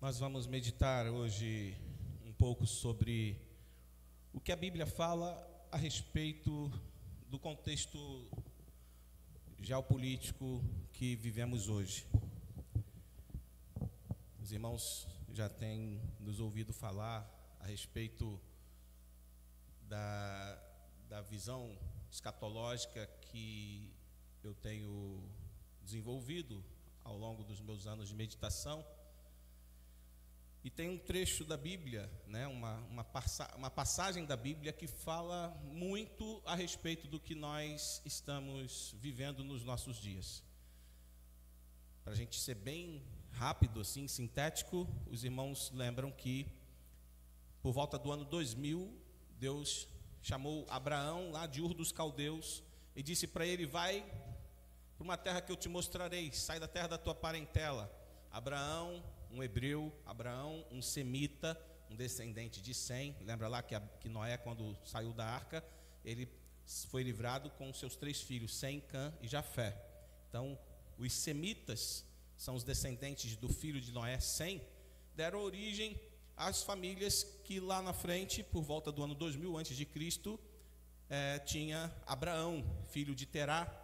Nós vamos meditar hoje um pouco sobre o que a Bíblia fala a respeito do contexto geopolítico que vivemos hoje. Os irmãos já têm nos ouvido falar a respeito da visão escatológica que eu tenho desenvolvido ao longo dos meus anos de meditação. E tem um trecho da Bíblia, né, uma passagem da Bíblia que fala muito a respeito do que nós estamos vivendo nos nossos dias. Para a gente ser bem rápido, assim, sintético, os irmãos lembram que por volta do ano 2000, Deus chamou Abraão lá de Ur dos Caldeus e disse para ele: vai para uma terra que eu te mostrarei, sai da terra da tua parentela. Abraão, um hebreu, Abraão, um semita, um descendente de Sem. Lembra lá que Noé, quando saiu da arca, ele foi livrado com seus 3 filhos, Sem, Cã e Jafé. Então, os semitas são os descendentes do filho de Noé, Sem, deram origem às famílias que lá na frente, por volta do ano 2000 a.C., tinha Abraão, filho de Terá,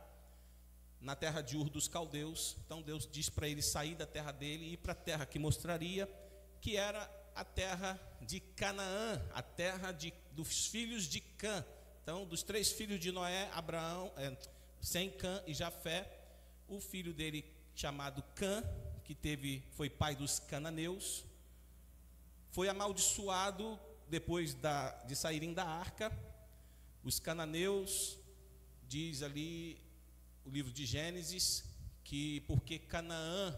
na terra de Ur dos Caldeus. Então Deus diz para ele sair da terra dele e ir para a terra que mostraria, que era a terra de Canaã, a terra dos filhos de Cã. Então, dos 3 filhos de Noé, Abraão, Sem, Cã e Jafé, o filho dele chamado Cã, que foi pai dos cananeus, foi amaldiçoado depois de saírem da arca. Os cananeus, diz ali o livro de Gênesis, que porque Canaã,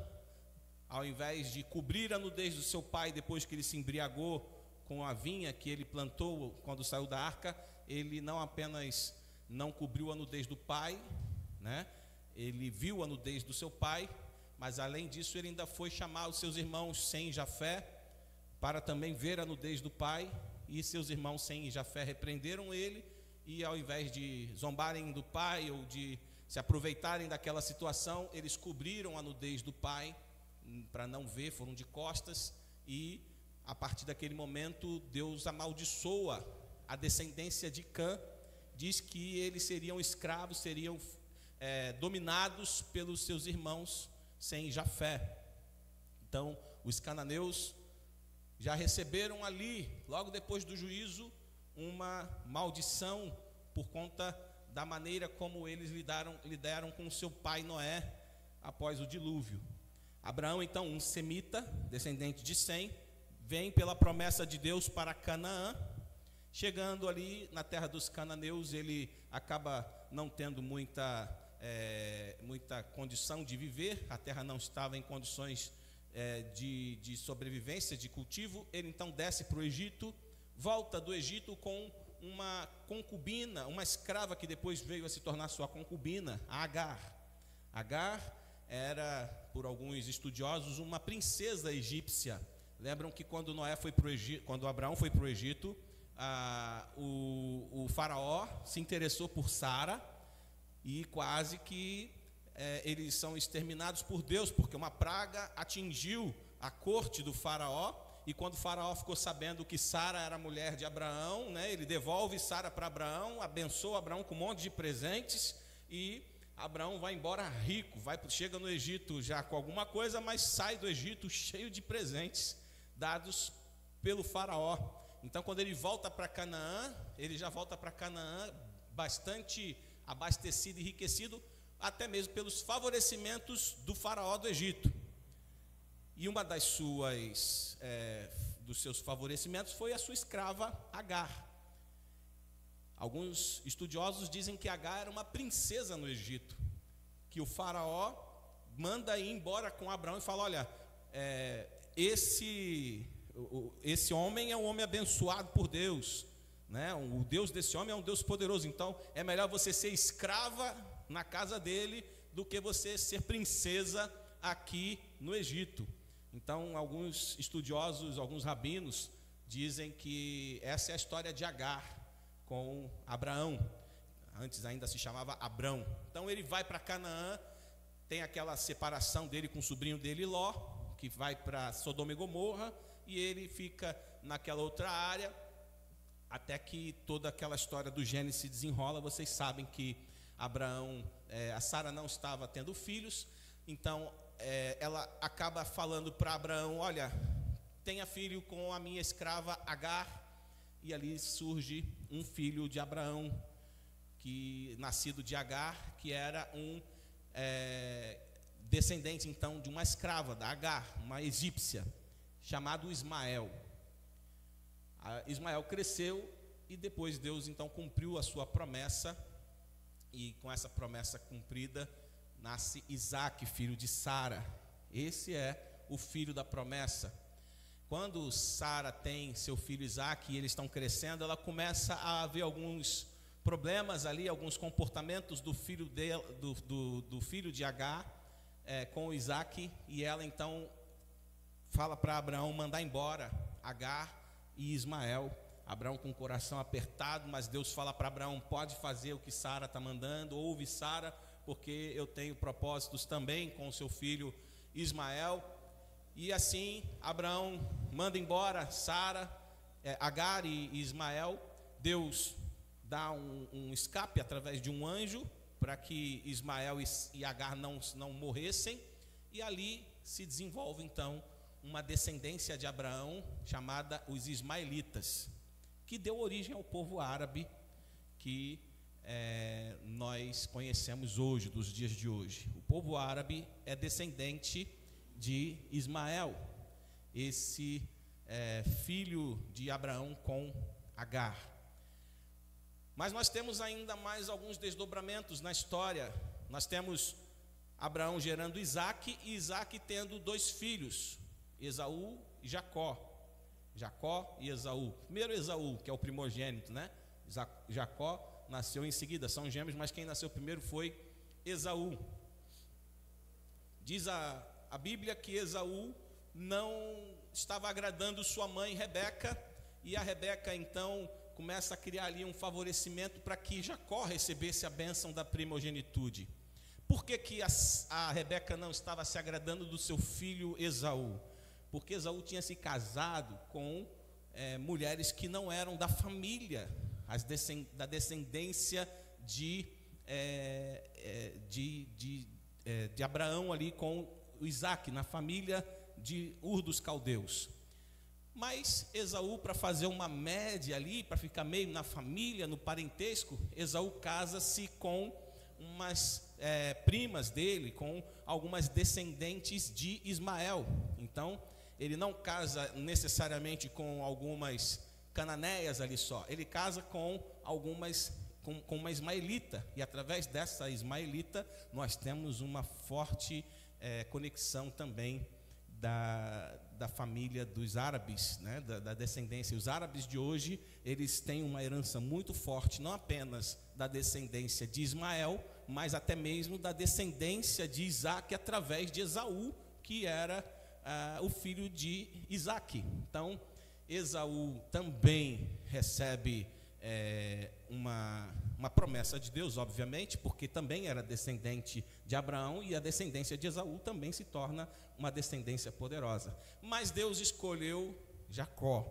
ao invés de cobrir a nudez do seu pai depois que ele se embriagou com a vinha que ele plantou quando saiu da arca, ele não apenas não cobriu a nudez do pai, né? Ele viu a nudez do seu pai, mas além disso ele ainda foi chamar os seus irmãos Sem e Jafé para também ver a nudez do pai, e seus irmãos Sem e Jafé repreenderam ele, e ao invés de zombarem do pai ou de se aproveitarem daquela situação, eles cobriram a nudez do pai para não ver, foram de costas, e a partir daquele momento Deus amaldiçoa a descendência de Cã, diz que eles seriam escravos, seriam dominados pelos seus irmãos Sem e Jafé. Então os cananeus já receberam ali, logo depois do juízo, uma maldição por conta da maneira como eles lidaram com seu pai Noé após o dilúvio. Abraão, então, um semita, descendente de Sem, vem pela promessa de Deus para Canaã. Chegando ali na terra dos cananeus, ele acaba não tendo muita condição de viver. A terra não estava em condições de sobrevivência, de cultivo. Ele então desce para o Egito, volta do Egito com uma concubina, uma escrava que depois veio a se tornar sua concubina, a Agar. Agar era, por alguns estudiosos, uma princesa egípcia. Lembram que quando Abraão foi para o Egito, o faraó se interessou por Sara, e quase que eles são exterminados por Deus, porque uma praga atingiu a corte do faraó. E quando o faraó ficou sabendo que Sara era mulher de Abraão, né, ele devolve Sara para Abraão, abençoa Abraão com um monte de presentes, e Abraão vai embora rico, chega no Egito já com alguma coisa, mas sai do Egito cheio de presentes dados pelo faraó. Então, quando ele volta para Canaã, ele já volta para Canaã bastante abastecido e enriquecido, até mesmo pelos favorecimentos do faraó do Egito. E uma dos seus favorecimentos foi a sua escrava Agar. Alguns estudiosos dizem que Agar era uma princesa no Egito, que o faraó manda ir embora com Abraão e fala: olha, esse homem é um homem abençoado por Deus, né? O Deus desse homem é um Deus poderoso, então é melhor você ser escrava na casa dele do que você ser princesa aqui no Egito. Então, alguns estudiosos, alguns rabinos, dizem que essa é a história de Agar com Abraão. Antes ainda se chamava Abrão. Então ele vai para Canaã, tem aquela separação dele com o sobrinho dele Ló, que vai para Sodoma e Gomorra, e ele fica naquela outra área, até que toda aquela história do Gênesis se desenrola. Vocês sabem que Abraão, a Sara não estava tendo filhos, então ela acaba falando para Abraão: olha, tenha filho com a minha escrava Agar, e ali surge um filho de Abraão, que nascido de Agar, que era um descendente então de uma escrava da Agar, uma egípcia, chamado Ismael. Ismael cresceu e depois Deus então cumpriu a sua promessa, e com essa promessa cumprida nasce Isaque, filho de Sara. Esse é o filho da promessa. Quando Sara tem seu filho Isaque e eles estão crescendo, ela começa a ver alguns problemas ali, alguns comportamentos do filho do filho de Agar com o Isaque, e ela então fala para Abraão mandar embora Agar e Ismael. Abraão com o coração apertado, mas Deus fala para Abraão: pode fazer o que Sara está mandando, ouve Sara, porque eu tenho propósitos também com o seu filho Ismael. E assim Abraão manda embora Sara, Agar e Ismael. Deus dá um escape através de um anjo para que Ismael e Agar não morressem, e ali se desenvolve então uma descendência de Abraão chamada os ismaelitas, que deu origem ao povo árabe que nós conhecemos hoje, dos dias de hoje. O povo árabe é descendente de Ismael, esse filho de Abraão com Agar. Mas nós temos ainda mais alguns desdobramentos na história. Nós temos Abraão gerando Isaque, e Isaque tendo dois filhos, Esaú e Jacó. Jacó e Esaú. Primeiro Esaú, que é o primogênito, né? Jacó nasceu em seguida, são gêmeos, mas quem nasceu primeiro foi Esaú. Diz a Bíblia que Esaú não estava agradando sua mãe Rebeca, e a Rebeca então começa a criar ali um favorecimento para que Jacó recebesse a bênção da primogenitude. Por que a Rebeca não estava se agradando do seu filho Esaú? Porque Esaú tinha se casado com mulheres que não eram da família, da descendência de Abraão ali com o Isaque, na família de Ur dos Caldeus. Mas Esaú, para fazer uma média ali, para ficar meio na família, no parentesco, Esaú casa-se com umas primas dele, com algumas descendentes de Ismael. Então ele não casa necessariamente com algumas cananeias ali só, ele casa com com uma ismaelita, e através dessa ismaelita nós temos uma forte conexão também da família dos árabes, né? da descendência. Os árabes de hoje, eles têm uma herança muito forte, não apenas da descendência de Ismael, mas até mesmo da descendência de Isaque através de Esaú, que era o filho de Isaque. Então Esaú também recebe uma promessa de Deus, obviamente, porque também era descendente de Abraão, e a descendência de Esaú também se torna uma descendência poderosa. Mas Deus escolheu Jacó.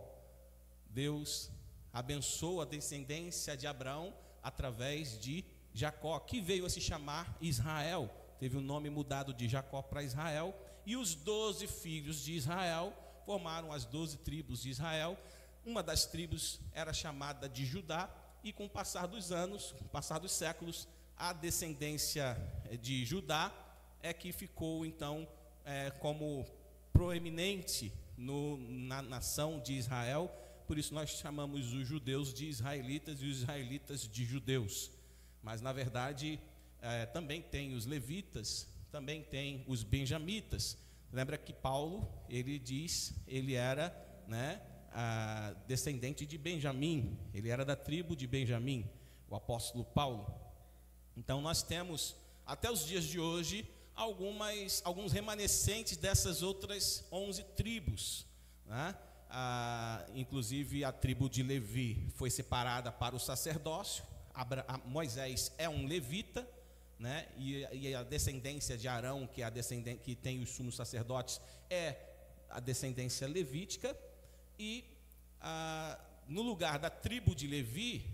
Deus abençoou a descendência de Abraão através de Jacó, que veio a se chamar Israel. Teve o nome mudado de Jacó para Israel, e os 12 filhos de Israel formaram as 12 tribos de Israel. Uma das tribos era chamada de Judá, e com o passar dos anos, com o passar dos séculos, a descendência de Judá é que ficou então como proeminente na nação de Israel. Por isso nós chamamos os judeus de israelitas e os israelitas de judeus. Mas na verdade também tem os levitas, também tem os benjamitas. Lembra que Paulo, ele era, descendente de Benjamim, ele era da tribo de Benjamim, o apóstolo Paulo. Então nós temos até os dias de hoje alguns remanescentes dessas outras 11 tribos, né? Inclusive a tribo de Levi foi separada para o sacerdócio. Moisés é um levita, né? E a descendência de Arão, que é a descendência que tem os sumos sacerdotes, é a descendência levítica, e no lugar da tribo de Levi,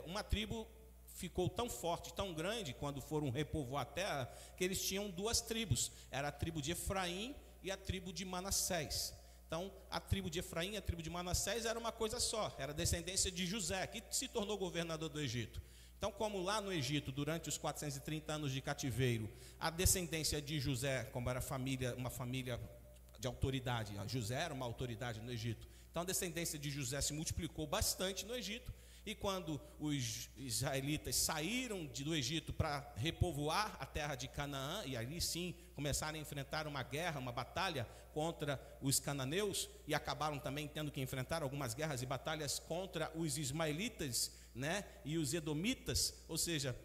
uma tribo ficou tão forte, tão grande, quando foram repovoar a terra, que eles tinham duas tribos. Era a tribo de Efraim e a tribo de Manassés. Então, a tribo de Efraim e a tribo de Manassés era uma coisa só, era a descendência de José, que se tornou governador do Egito. Então, como lá no Egito, durante os 430 anos de cativeiro, a descendência de José, como era uma família de autoridade, José era uma autoridade no Egito, então a descendência de José se multiplicou bastante no Egito. E quando os israelitas saíram do Egito para repovoar a terra de Canaã, e ali sim começaram a enfrentar uma guerra, uma batalha contra os cananeus, e acabaram também tendo que enfrentar algumas guerras e batalhas contra os ismaelitas, né, e os edomitas, ou seja,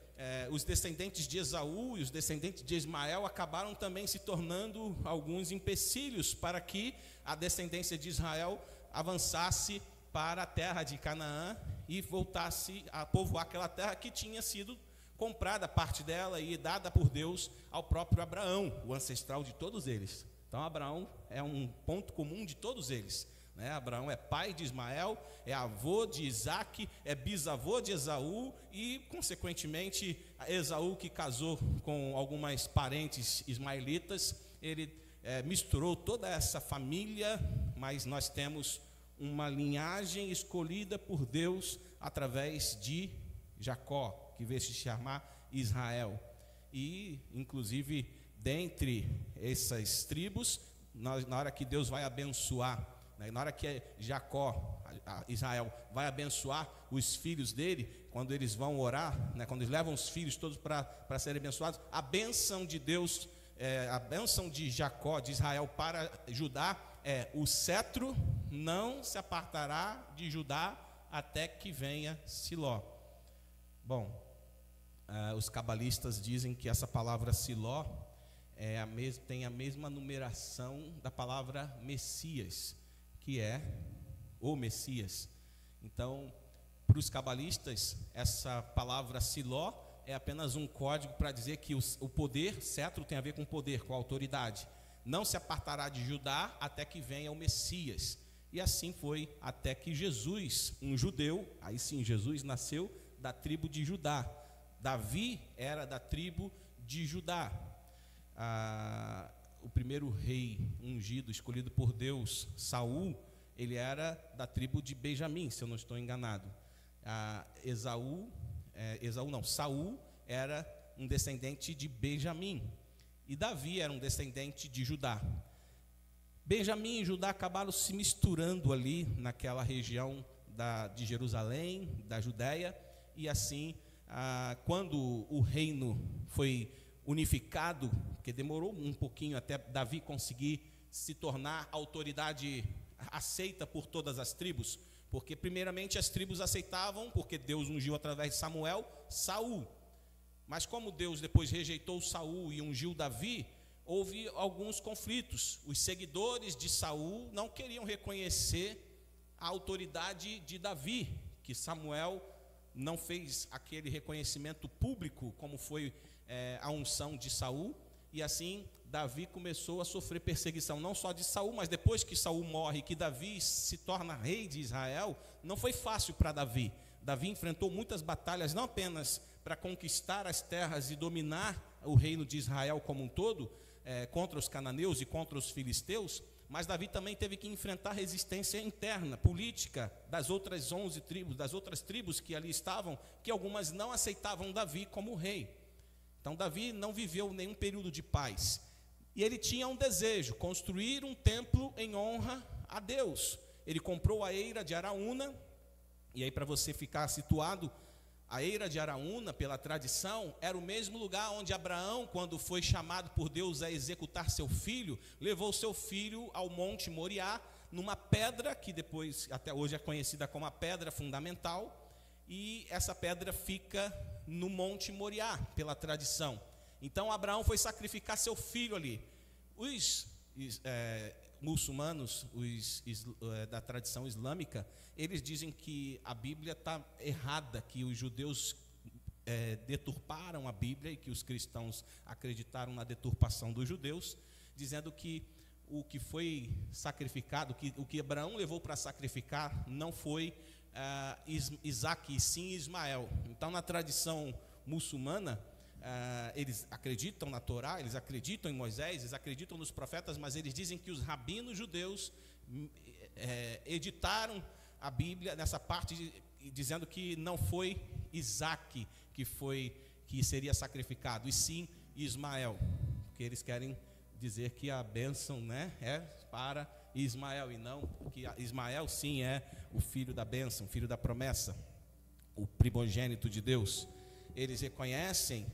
os descendentes de Esaú e os descendentes de Ismael acabaram também se tornando alguns empecilhos para que a descendência de Israel avançasse para a terra de Canaã e voltasse a povoar aquela terra que tinha sido comprada, parte dela, e dada por Deus ao próprio Abraão, o ancestral de todos eles. Então Abraão é um ponto comum de todos eles, né? Abraão é pai de Ismael, é avô de Isaque, é bisavô de Esaú e, consequentemente, Esaú, que casou com algumas parentes ismaelitas, ele misturou toda essa família, mas nós temos uma linhagem escolhida por Deus através de Jacó, que veio se chamar Israel. E, inclusive, dentre essas tribos, na hora que Deus vai abençoar, né, na hora que Israel vai abençoar os filhos dele, quando eles vão orar, né, quando eles levam os filhos todos para serem abençoados, a bênção de Deus, a bênção de Jacó, de Israel para Judá, o cetro não se apartará de Judá até que venha Siló. Bom, os cabalistas dizem que essa palavra Siló tem a mesma numeração da palavra Messias, que é o Messias. Então, para os cabalistas, essa palavra Siló é apenas um código para dizer que o poder, cetro, tem a ver com poder, com autoridade. Não se apartará de Judá até que venha o Messias. E assim foi até que Jesus, um judeu, aí sim, Jesus nasceu da tribo de Judá. Davi era da tribo de Judá. O primeiro rei ungido, escolhido por Deus, Saul, ele era da tribo de Benjamim, se eu não estou enganado. Saul era um descendente de Benjamim. E Davi era um descendente de Judá. Benjamim e Judá acabaram se misturando ali naquela região de Jerusalém, da Judéia, e assim, quando o reino foi unificado, que demorou um pouquinho até Davi conseguir se tornar autoridade aceita por todas as tribos, porque primeiramente as tribos aceitavam, porque Deus ungiu através de Samuel, Saul. Mas como Deus depois rejeitou Saul e ungiu Davi, houve alguns conflitos. Os seguidores de Saul não queriam reconhecer a autoridade de Davi, que Samuel não fez aquele reconhecimento público como foi a unção de Saul, e assim Davi começou a sofrer perseguição, não só de Saul, mas depois que Saul morre, que Davi se torna rei de Israel, não foi fácil para Davi. Davi enfrentou muitas batalhas, não apenas para conquistar as terras e dominar o reino de Israel como um todo, contra os cananeus e contra os filisteus, mas Davi também teve que enfrentar resistência interna, política, das outras 11 tribos, das outras tribos que ali estavam, que algumas não aceitavam Davi como rei. Então Davi não viveu nenhum período de paz, e ele tinha um desejo, construir um templo em honra a Deus. Ele comprou a eira de Araúna, e aí para você ficar situado, a eira de Araúna, pela tradição, era o mesmo lugar onde Abraão, quando foi chamado por Deus a executar seu filho, levou seu filho ao Monte Moriá, numa pedra que depois, até hoje, é conhecida como a pedra fundamental, e essa pedra fica no Monte Moriá, pela tradição. Então Abraão foi sacrificar seu filho ali. Os muçulmanos, da tradição islâmica, eles dizem que a Bíblia está errada, que os judeus deturparam a Bíblia e que os cristãos acreditaram na deturpação dos judeus, dizendo que o que foi sacrificado, o que Abraão levou para sacrificar, não foi Isaque, e sim Ismael. Então, na tradição muçulmana, eles acreditam na Torá, eles acreditam em Moisés, eles acreditam nos profetas, mas eles dizem que os rabinos judeus editaram a Bíblia nessa parte, dizendo que não foi Isaque que seria sacrificado, e sim Ismael, porque eles querem dizer que a bênção, né, é para Ismael, e não que Ismael sim é o filho da bênção, o filho da promessa, o primogênito de Deus. Eles reconhecem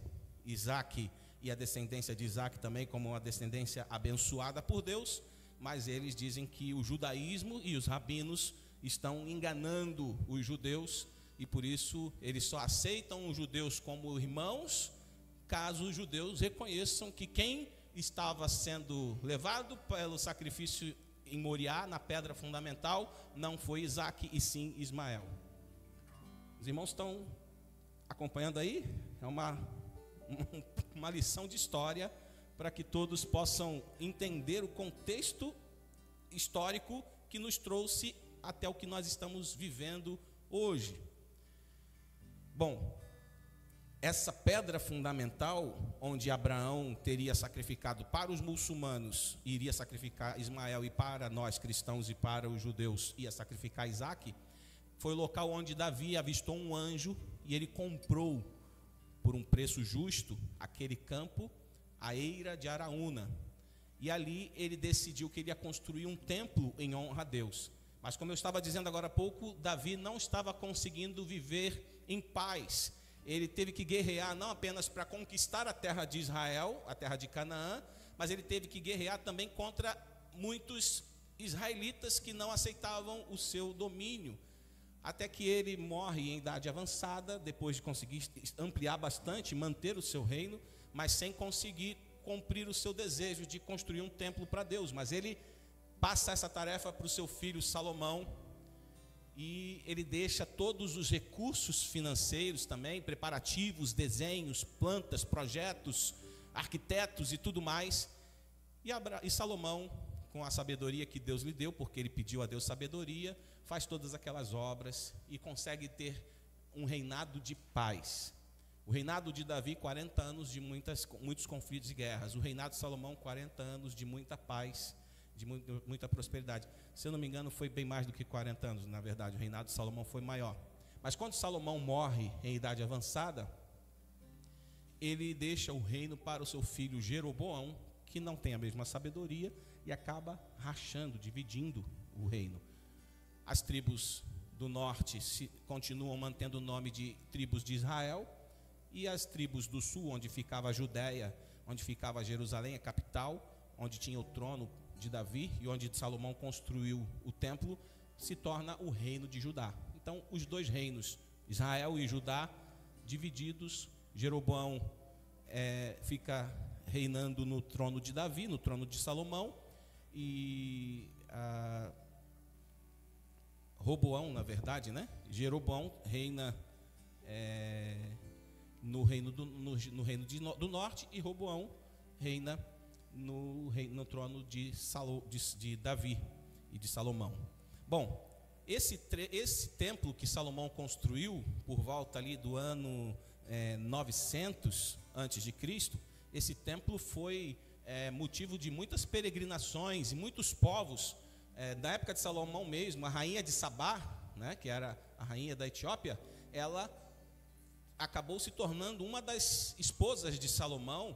Isaque e a descendência de Isaque também como uma descendência abençoada por Deus, mas eles dizem que o judaísmo e os rabinos estão enganando os judeus, e por isso eles só aceitam os judeus como irmãos, caso os judeus reconheçam que quem estava sendo levado pelo sacrifício em Moriá, na pedra fundamental, não foi Isaque e sim Ismael. Os irmãos estão acompanhando aí? É uma lição de história para que todos possam entender o contexto histórico que nos trouxe até o que nós estamos vivendo hoje. Bom, essa pedra fundamental, onde Abraão teria sacrificado para os muçulmanos, iria sacrificar Ismael, e para nós cristãos e para os judeus ia sacrificar Isaque, foi o local onde Davi avistou um anjo e ele comprou por um preço justo aquele campo, a eira de Araúna, e ali ele decidiu que ele ia construir um templo em honra a Deus. Mas como eu estava dizendo agora há pouco, Davi não estava conseguindo viver em paz. Ele teve que guerrear não apenas para conquistar a terra de Israel, a terra de Canaã, mas ele teve que guerrear também contra muitos israelitas que não aceitavam o seu domínio, até que ele morre em idade avançada, depois de conseguir ampliar bastante, manter o seu reino, mas sem conseguir cumprir o seu desejo de construir um templo para Deus. Mas ele passa essa tarefa para o seu filho Salomão, e ele deixa todos os recursos financeiros também, preparativos, desenhos, plantas, projetos, arquitetos e tudo mais. E Salomão, com a sabedoria que Deus lhe deu, porque ele pediu a Deus sabedoria, faz todas aquelas obras e consegue ter um reinado de paz. O reinado de Davi, 40 anos de muitos conflitos e guerras. O reinado de Salomão, 40 anos de muita paz, de muita prosperidade. Se eu não me engano, foi bem mais do que 40 anos, na verdade. O reinado de Salomão foi maior. Mas quando Salomão morre em idade avançada, ele deixa o reino para o seu filho Jeroboão, que não tem a mesma sabedoria, e acaba rachando, dividindo o reino. As tribos do norte continuam mantendo o nome de tribos de Israel, e as tribos do sul, onde ficava a Judéia, onde ficava Jerusalém, a capital, onde tinha o trono de Davi e onde Salomão construiu o templo, se torna o reino de Judá. Então, os dois reinos, Israel e Judá, divididos. Jeroboão fica reinando no trono de Davi, no trono de Salomão, e Roboão, na verdade, né? Jeroboão reina no reino do norte, e Roboão reina no trono de Davi e de Salomão. Bom, esse templo que Salomão construiu por volta ali do ano 900 antes de Cristo, esse templo foi motivo de muitas peregrinações e muitos povos. Na época de Salomão mesmo, a rainha de Sabá, né, que era a rainha da Etiópia, ela acabou se tornando uma das esposas de Salomão,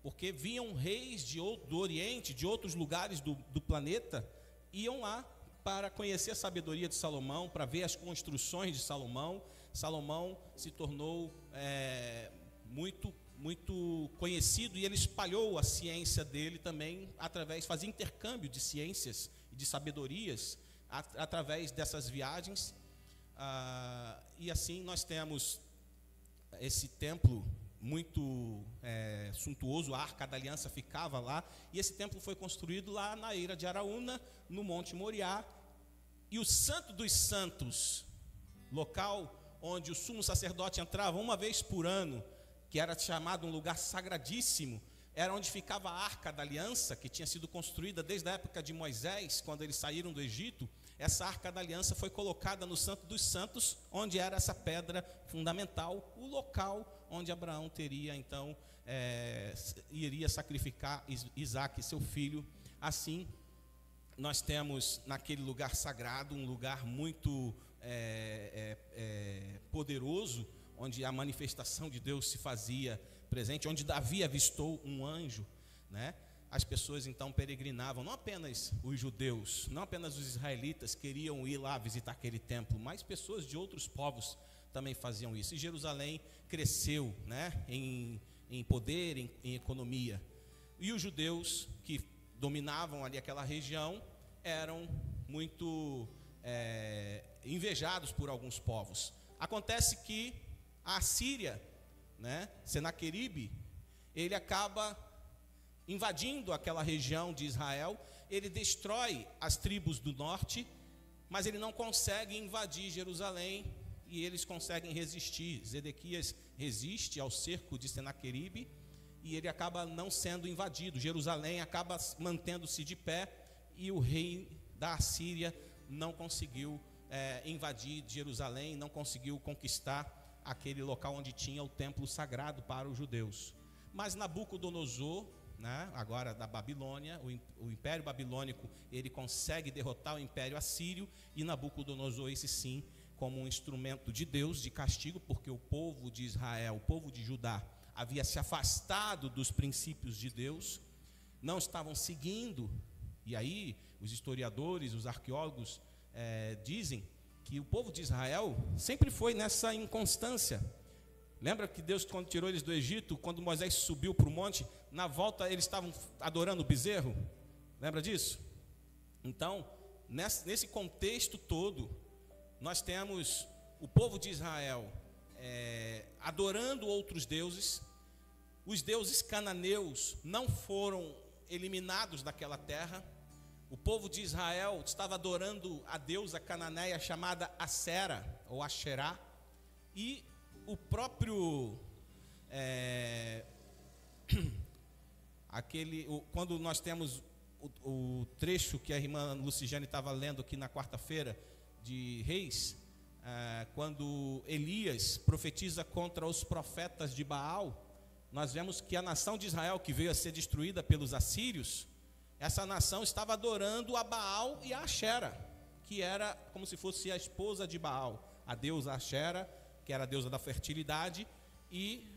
porque vinham reis do Oriente, de outros lugares do planeta, iam lá para conhecer a sabedoria de Salomão, para ver as construções de Salomão. Salomão se tornou muito conhecido, e ele espalhou a ciência dele também, fazia intercâmbio de ciências e de sabedorias através dessas viagens. E assim nós temos esse templo muito suntuoso. A Arca da Aliança ficava lá, e esse templo foi construído lá na eira de Araúna, no Monte Moriá. E o Santo dos Santos, local onde o sumo sacerdote entrava uma vez por ano, que era chamado um lugar sagradíssimo, era onde ficava a Arca da Aliança, que tinha sido construída desde a época de Moisés, quando eles saíram do Egito. Essa Arca da Aliança foi colocada no Santo dos Santos, onde era essa pedra fundamental, o local onde Abraão teria, então, iria sacrificar Isaque, seu filho. Assim, nós temos naquele lugar sagrado, um lugar muito poderoso, onde a manifestação de Deus se fazia presente, onde Davi avistou um anjo, né? As pessoas então peregrinavam, não apenas os judeus, não apenas os israelitas queriam ir lá visitar aquele templo, mas pessoas de outros povos também faziam isso. E Jerusalém cresceu, né, em poder, em economia. E os judeus que dominavam ali aquela região eram muito invejados por alguns povos. Acontece que a Síria, né, Senaqueribe, ele acaba invadindo aquela região de Israel. Ele destrói as tribos do norte, mas ele não consegue invadir Jerusalém, e eles conseguem resistir. Zedequias resiste ao cerco de Senaqueribe e ele acaba não sendo invadido. Jerusalém acaba mantendo-se de pé, e o rei da Assíria não conseguiu invadir Jerusalém, não conseguiu conquistar aquele local onde tinha o templo sagrado para os judeus. Mas Nabucodonosor, né, agora da Babilônia, o Império Babilônico, ele consegue derrotar o Império Assírio, e Nabucodonosor, esse sim, como um instrumento de Deus, de castigo, porque o povo de Israel, o povo de Judá, havia se afastado dos princípios de Deus, não estavam seguindo. E aí os historiadores, os arqueólogos dizem que o povo de Israel sempre foi nessa inconstância. Lembra que Deus, quando tirou eles do Egito, quando Moisés subiu para o monte, na volta eles estavam adorando o bezerro? Lembra disso? Então, nesse contexto todo, nós temos o povo de Israel adorando outros deuses. Os deuses cananeus não foram eliminados daquela terra. O povo de Israel estava adorando a deusa cananeia chamada Acera ou Asherá. E o próprio quando nós temos o trecho que a irmã Luciane estava lendo aqui na quarta-feira de Reis, quando Elias profetiza contra os profetas de Baal, nós vemos que a nação de Israel, que veio a ser destruída pelos assírios, essa nação estava adorando a Baal e a Ashera, que era como se fosse a esposa de Baal, a deusa Ashera, que era a deusa da fertilidade, e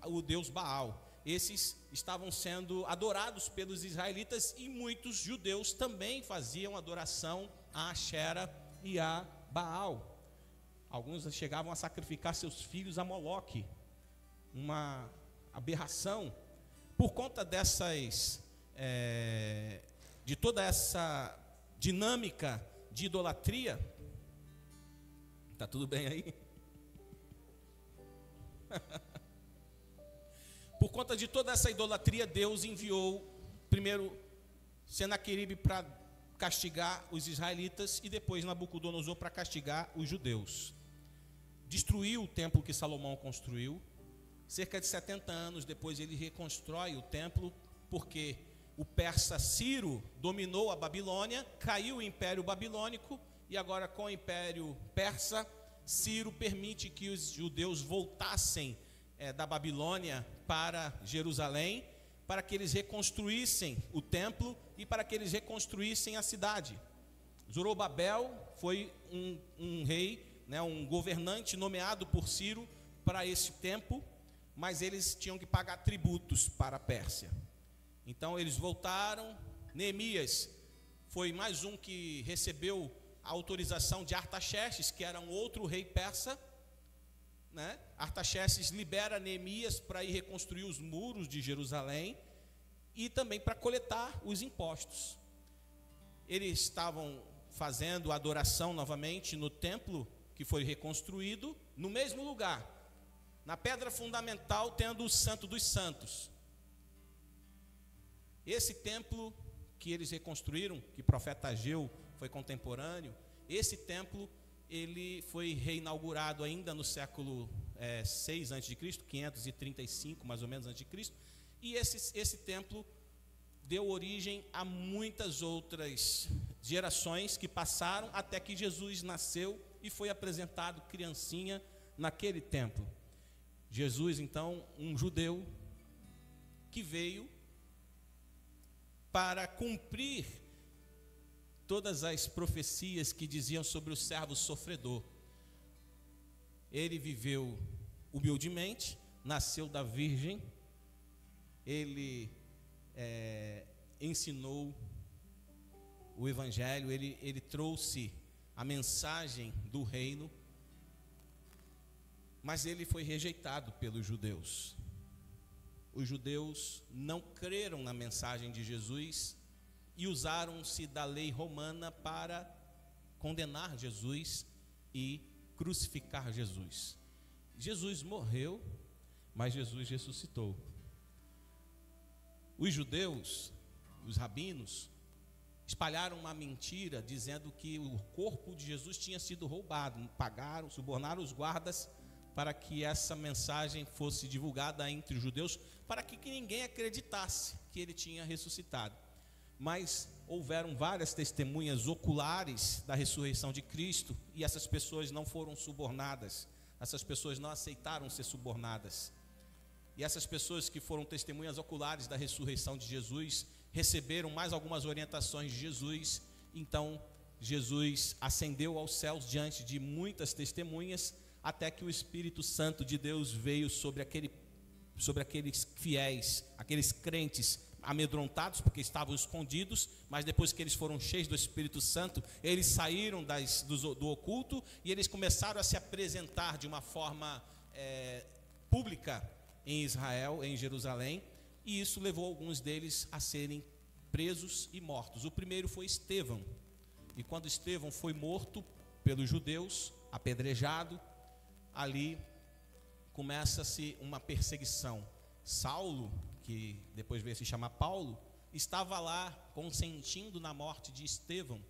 o deus Baal. Esses estavam sendo adorados pelos israelitas, e muitos judeus também faziam adoração a Ashera e a Baal. Alguns chegavam a sacrificar seus filhos a Moloque, uma aberração. Por conta de toda essa dinâmica de idolatria. Tá tudo bem aí? Por conta de toda essa idolatria, Deus enviou primeiro Senaqueribe para castigar os israelitas, e depois Nabucodonosor para castigar os judeus. Destruiu o templo que Salomão construiu. Cerca de 70 anos depois ele reconstrói o templo, porque o persa Ciro dominou a Babilônia, caiu o Império Babilônico, e agora com o Império Persa, Ciro permite que os judeus voltassem da Babilônia para Jerusalém, para que eles reconstruíssem o templo e para que eles reconstruíssem a cidade. Zorobabel foi um rei, né, um governante nomeado por Ciro para esse tempo, mas eles tinham que pagar tributos para a Pérsia. Então eles voltaram. Neemias foi mais um que recebeu a autorização de Artaxerxes, que era um outro rei persa, né? Artaxerxes libera Neemias para ir reconstruir os muros de Jerusalém e também para coletar os impostos. Eles estavam fazendo adoração novamente no templo que foi reconstruído, no mesmo lugar, na pedra fundamental, tendo o Santo dos Santos. Esse templo que eles reconstruíram, que o profeta Ageu foi contemporâneo, esse templo ele foi reinaugurado ainda no século 6 a.C., 535 mais ou menos a.C., E esse templo deu origem a muitas outras gerações que passaram até que Jesus nasceu e foi apresentado criancinha naquele templo. Jesus, então, um judeu que veio para cumprir todas as profecias que diziam sobre o servo sofredor. Ele viveu humildemente, nasceu da virgem, ele ensinou o evangelho, ele trouxe a mensagem do reino, mas ele foi rejeitado pelos judeus. Os judeus não creram na mensagem de Jesus e usaram-se da lei romana para condenar Jesus e crucificar Jesus. Jesus morreu, mas Jesus ressuscitou. Os judeus, os rabinos, espalharam uma mentira dizendo que o corpo de Jesus tinha sido roubado. Pagaram, subornaram os guardas para que essa mensagem fosse divulgada entre os judeus, para que ninguém acreditasse que ele tinha ressuscitado. Mas houveram várias testemunhas oculares da ressurreição de Cristo, e essas pessoas não foram subornadas, essas pessoas não aceitaram ser subornadas. E essas pessoas que foram testemunhas oculares da ressurreição de Jesus receberam mais algumas orientações de Jesus. Então Jesus ascendeu aos céus diante de muitas testemunhas, até que o Espírito Santo de Deus veio sobre aqueles fiéis, aqueles crentes amedrontados, porque estavam escondidos, mas depois que eles foram cheios do Espírito Santo, eles saíram do oculto e eles começaram a se apresentar de uma forma pública em Israel, em Jerusalém, e isso levou alguns deles a serem presos e mortos. O primeiro foi Estevão, e quando Estevão foi morto pelos judeus, apedrejado, ali começa-se uma perseguição. Saulo, que depois veio se chamar Paulo, estava lá consentindo na morte de Estevão.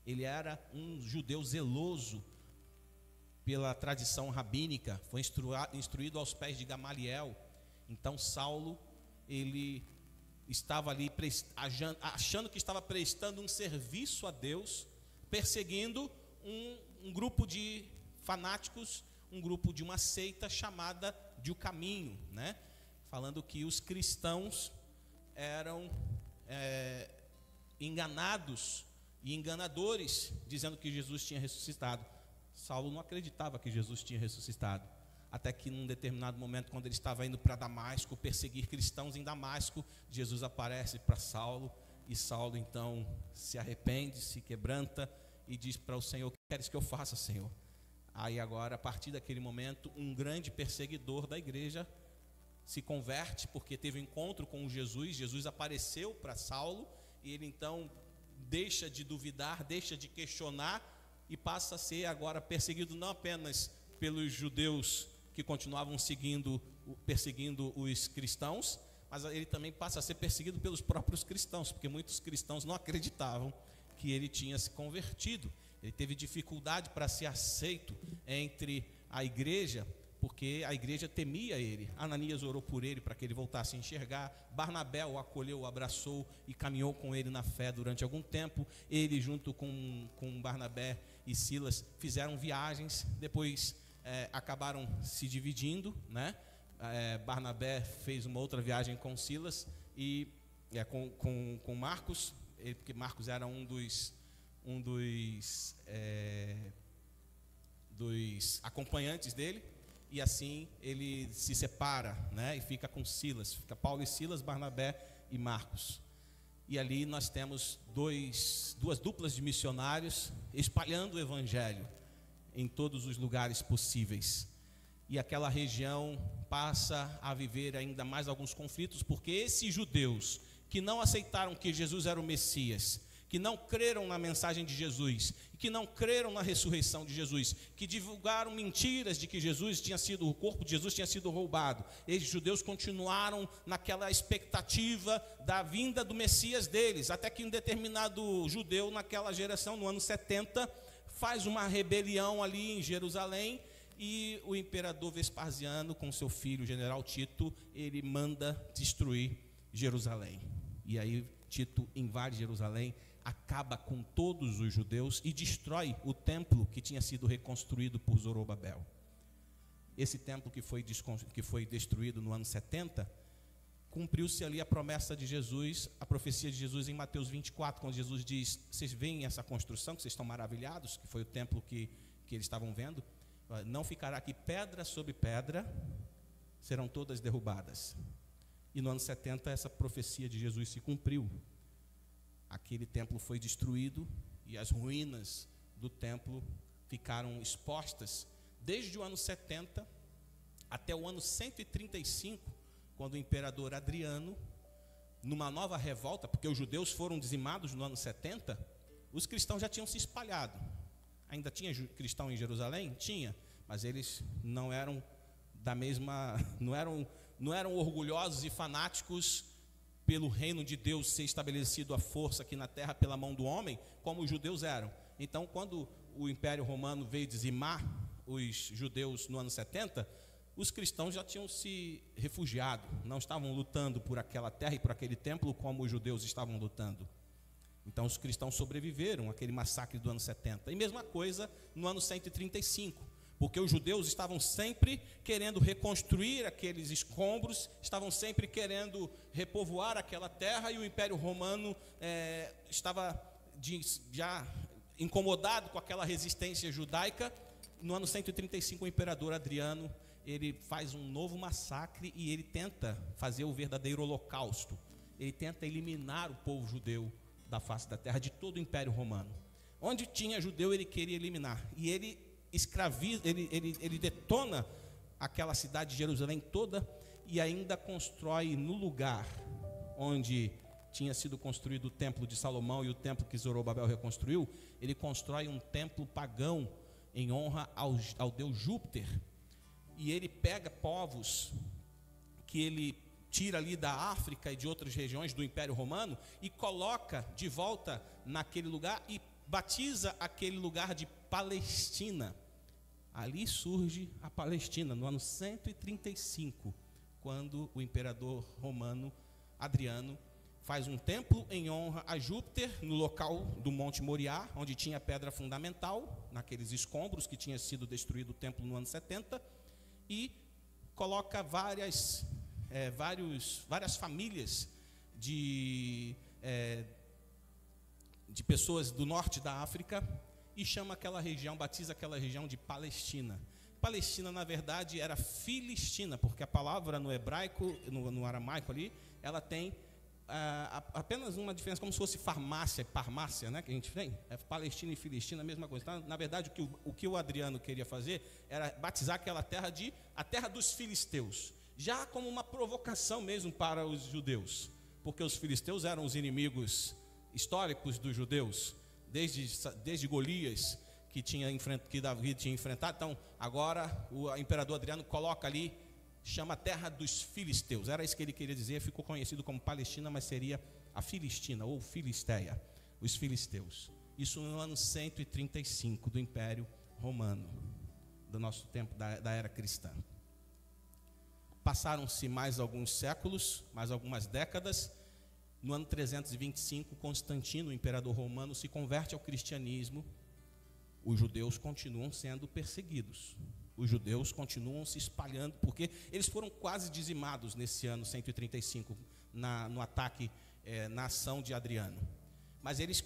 Ele era um judeu zeloso pela tradição rabínica, foi instruído aos pés de Gamaliel. Então Saulo, ele estava ali achando que estava prestando um serviço a Deus, perseguindo um grupo de fanáticos, um grupo de uma seita chamada de O Caminho, né? Falando que os cristãos eram enganados e enganadores, dizendo que Jesus tinha ressuscitado. Saulo não acreditava que Jesus tinha ressuscitado, até que num determinado momento, quando ele estava indo para Damasco, perseguir cristãos em Damasco, Jesus aparece para Saulo, e Saulo então se arrepende, se quebranta e diz para o Senhor: o que queres que eu faça, Senhor? Aí agora, a partir daquele momento, um grande perseguidor da igreja se converte, porque teve um encontro com Jesus. Jesus apareceu para Saulo, e ele então deixa de duvidar, deixa de questionar, e passa a ser agora perseguido não apenas pelos judeus que continuavam perseguindo os cristãos, mas ele também passa a ser perseguido pelos próprios cristãos, porque muitos cristãos não acreditavam que ele tinha se convertido. Ele teve dificuldade para ser aceito entre a igreja, porque a igreja temia ele. Ananias orou por ele para que ele voltasse a enxergar. Barnabé o acolheu, o abraçou e caminhou com ele na fé durante algum tempo. Ele, junto com Barnabé e Silas, fizeram viagens, depois acabaram se dividindo, né? Barnabé fez uma outra viagem com Silas e com Marcos, porque Marcos era um dos acompanhantes dele, e assim ele se separa, né? E fica com Silas, fica Paulo e Silas, Barnabé e Marcos. E ali nós temos duas duplas de missionários espalhando o evangelho em todos os lugares possíveis. E aquela região passa a viver ainda mais alguns conflitos, porque esses judeus que não aceitaram que Jesus era o Messias, que não creram na mensagem de Jesus, que não creram na ressurreição de Jesus, que divulgaram mentiras de que o corpo de Jesus tinha sido roubado, esses judeus continuaram naquela expectativa da vinda do Messias deles, até que um determinado judeu naquela geração, no ano 70, faz uma rebelião ali em Jerusalém, e o imperador Vespasiano, com seu filho, o general Tito, ele manda destruir Jerusalém. E aí Tito invade Jerusalém, acaba com todos os judeus e destrói o templo que tinha sido reconstruído por Zorobabel. Esse templo que foi destruído no ano 70, cumpriu-se ali a promessa de Jesus, a profecia de Jesus em Mateus 24, quando Jesus diz: vocês veem essa construção, que vocês estão maravilhados, que foi o templo que eles estavam vendo, não ficará aqui pedra sobre pedra, serão todas derrubadas. E no ano 70 essa profecia de Jesus se cumpriu. Aquele templo foi destruído e as ruínas do templo ficaram expostas desde o ano 70 até o ano 135, quando o imperador Adriano, numa nova revolta, porque os judeus foram dizimados no ano 70, os cristãos já tinham se espalhado. Ainda tinha cristão em Jerusalém? Tinha, mas eles não eram da mesma, não eram orgulhosos e fanáticos pelo reino de Deus ser estabelecido à força aqui na terra pela mão do homem, como os judeus eram. Então, quando o Império Romano veio dizimar os judeus no ano 70, os cristãos já tinham se refugiado, não estavam lutando por aquela terra e por aquele templo como os judeus estavam lutando. Então os cristãos sobreviveram àquele massacre do ano 70. E mesma coisa no ano 135, porque os judeus estavam sempre querendo reconstruir aqueles escombros, estavam sempre querendo repovoar aquela terra, e o Império Romano estava já incomodado com aquela resistência judaica. No ano 135, o imperador Adriano, ele faz um novo massacre e ele tenta fazer o verdadeiro holocausto. Ele tenta eliminar o povo judeu da face da terra, de todo o Império Romano. Onde tinha judeu, ele queria eliminar. E ele escraviza, ele detona aquela cidade de Jerusalém toda e ainda constrói no lugar onde tinha sido construído o templo de Salomão e o templo que Zorobabel reconstruiu. Ele constrói um templo pagão em honra ao deus Júpiter. E ele pega povos que ele tira ali da África e de outras regiões do Império Romano e coloca de volta naquele lugar e batiza aquele lugar de Palestina. Ali surge a Palestina, no ano 135, quando o imperador romano Adriano faz um templo em honra a Júpiter no local do Monte Moriá, onde tinha a pedra fundamental, naqueles escombros que tinha sido destruído o templo no ano 70, e coloca várias famílias de pessoas do norte da África e chama aquela região, batiza aquela região de Palestina. Palestina, na verdade, era Filistina, porque a palavra no hebraico, no aramaico ali, ela tem apenas uma diferença, como se fosse farmácia, né, que a gente tem. Palestina e Filistina, a mesma coisa. Então, na verdade, o que o Adriano queria fazer era batizar aquela terra de a terra dos filisteus, já como uma provocação mesmo para os judeus, porque os filisteus eram os inimigos históricos dos judeus, desde Golias, que Davi tinha enfrentado. Então, agora o imperador Adriano coloca ali, chama a terra dos filisteus. Era isso que ele queria dizer, ficou conhecido como Palestina, mas seria a Filistina ou Filisteia, os filisteus. Isso no ano 135 do Império Romano, do nosso tempo, da era cristã. Passaram-se mais alguns séculos, mais algumas décadas. No ano 325, Constantino, o imperador romano, se converte ao cristianismo. Os judeus continuam sendo perseguidos. Os judeus continuam se espalhando, porque eles foram quase dizimados nesse ano 135, no ataque, na ação de Adriano. Mas eles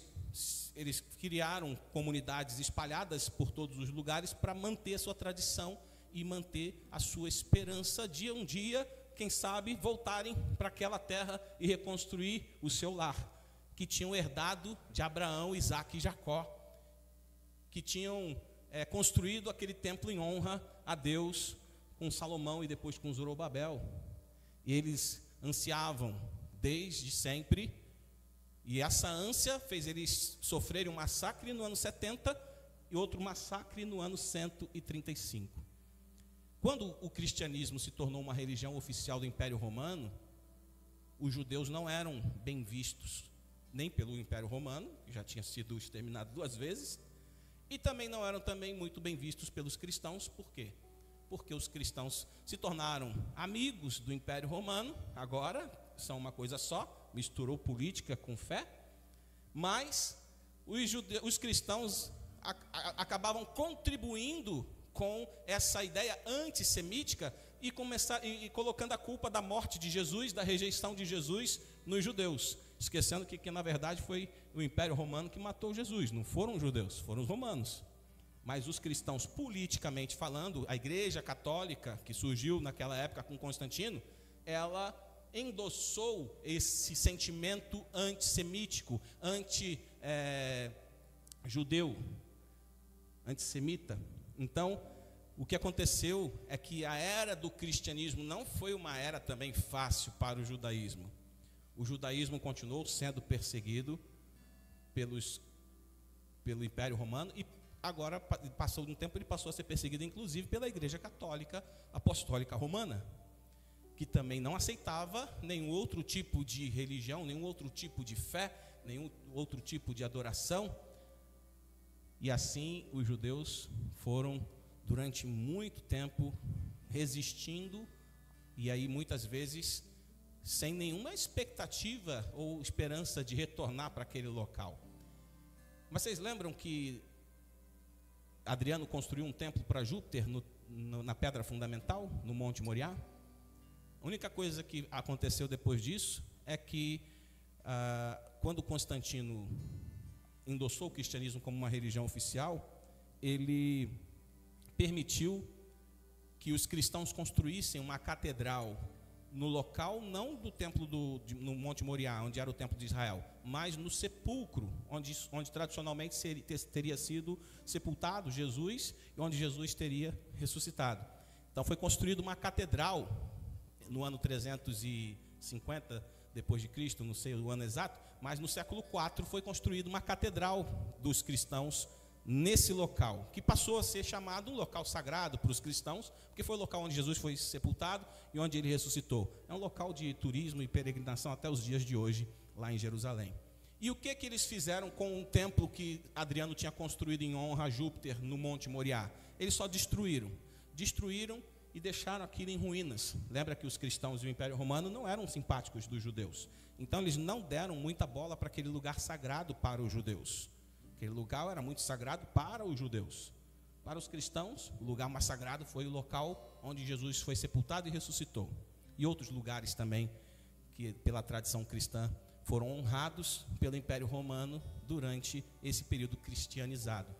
criaram comunidades espalhadas por todos os lugares para manter a sua tradição e manter a sua esperança de um dia, quem sabe, voltarem para aquela terra e reconstruir o seu lar, que tinham herdado de Abraão, Isaque e Jacó, que tinham construído aquele templo em honra a Deus com Salomão e depois com Zorobabel. E eles ansiavam desde sempre, e essa ânsia fez eles sofrerem um massacre no ano 70 e outro massacre no ano 135. Quando o cristianismo se tornou uma religião oficial do Império Romano, os judeus não eram bem vistos, nem pelo Império Romano, que já tinha sido exterminado 2 vezes, E também não eram também muito bem vistos pelos cristãos. Por quê? Porque os cristãos se tornaram amigos do Império Romano, agora são uma coisa só, misturou política com fé, mas os cristãos acabavam contribuindo com essa ideia antissemítica e colocando a culpa da morte de Jesus, da rejeição de Jesus nos judeus, esquecendo que na verdade foi o Império Romano que matou Jesus, não foram os judeus, foram os romanos. Mas os cristãos, politicamente falando, a Igreja Católica, que surgiu naquela época com Constantino, ela endossou esse sentimento antissemítico, anti-judeu, antissemita. Então, o que aconteceu é que a era do cristianismo não foi uma era também fácil para o judaísmo. O judaísmo continuou sendo perseguido pelo Império Romano e agora, passou um tempo, ele passou a ser perseguido inclusive pela Igreja Católica Apostólica Romana, que também não aceitava nenhum outro tipo de religião, nenhum outro tipo de fé, nenhum outro tipo de adoração. E assim os judeus foram durante muito tempo resistindo, e aí muitas vezes sem nenhuma expectativa ou esperança de retornar para aquele local. Mas vocês lembram que Adriano construiu um templo para Júpiter na pedra fundamental, no Monte Moriá? A única coisa que aconteceu depois disso é que quando Constantino endossou o cristianismo como uma religião oficial, ele permitiu que os cristãos construíssem uma catedral no local, não do templo no Monte Moriá, onde era o templo de Israel, mas no sepulcro, onde tradicionalmente teria sido sepultado Jesus, e onde Jesus teria ressuscitado. Então foi construída uma catedral no ano 350 depois de Cristo, não sei o ano exato, mas no século IV foi construída uma catedral dos cristãos nesse local, que passou a ser chamado um local sagrado para os cristãos, porque foi o local onde Jesus foi sepultado e onde ele ressuscitou. É um local de turismo e peregrinação até os dias de hoje, lá em Jerusalém. E o que eles fizeram com o templo que Adriano tinha construído em honra a Júpiter no Monte Moriá? Eles só destruíram e deixaram aquilo em ruínas. Lembra que os cristãos do Império Romano não eram simpáticos dos judeus, então eles não deram muita bola para aquele lugar sagrado para os judeus. Aquele lugar era muito sagrado para os judeus. Para os cristãos, o lugar mais sagrado foi o local onde Jesus foi sepultado e ressuscitou. E outros lugares também, que pela tradição cristã, foram honrados pelo Império Romano durante esse período cristianizado.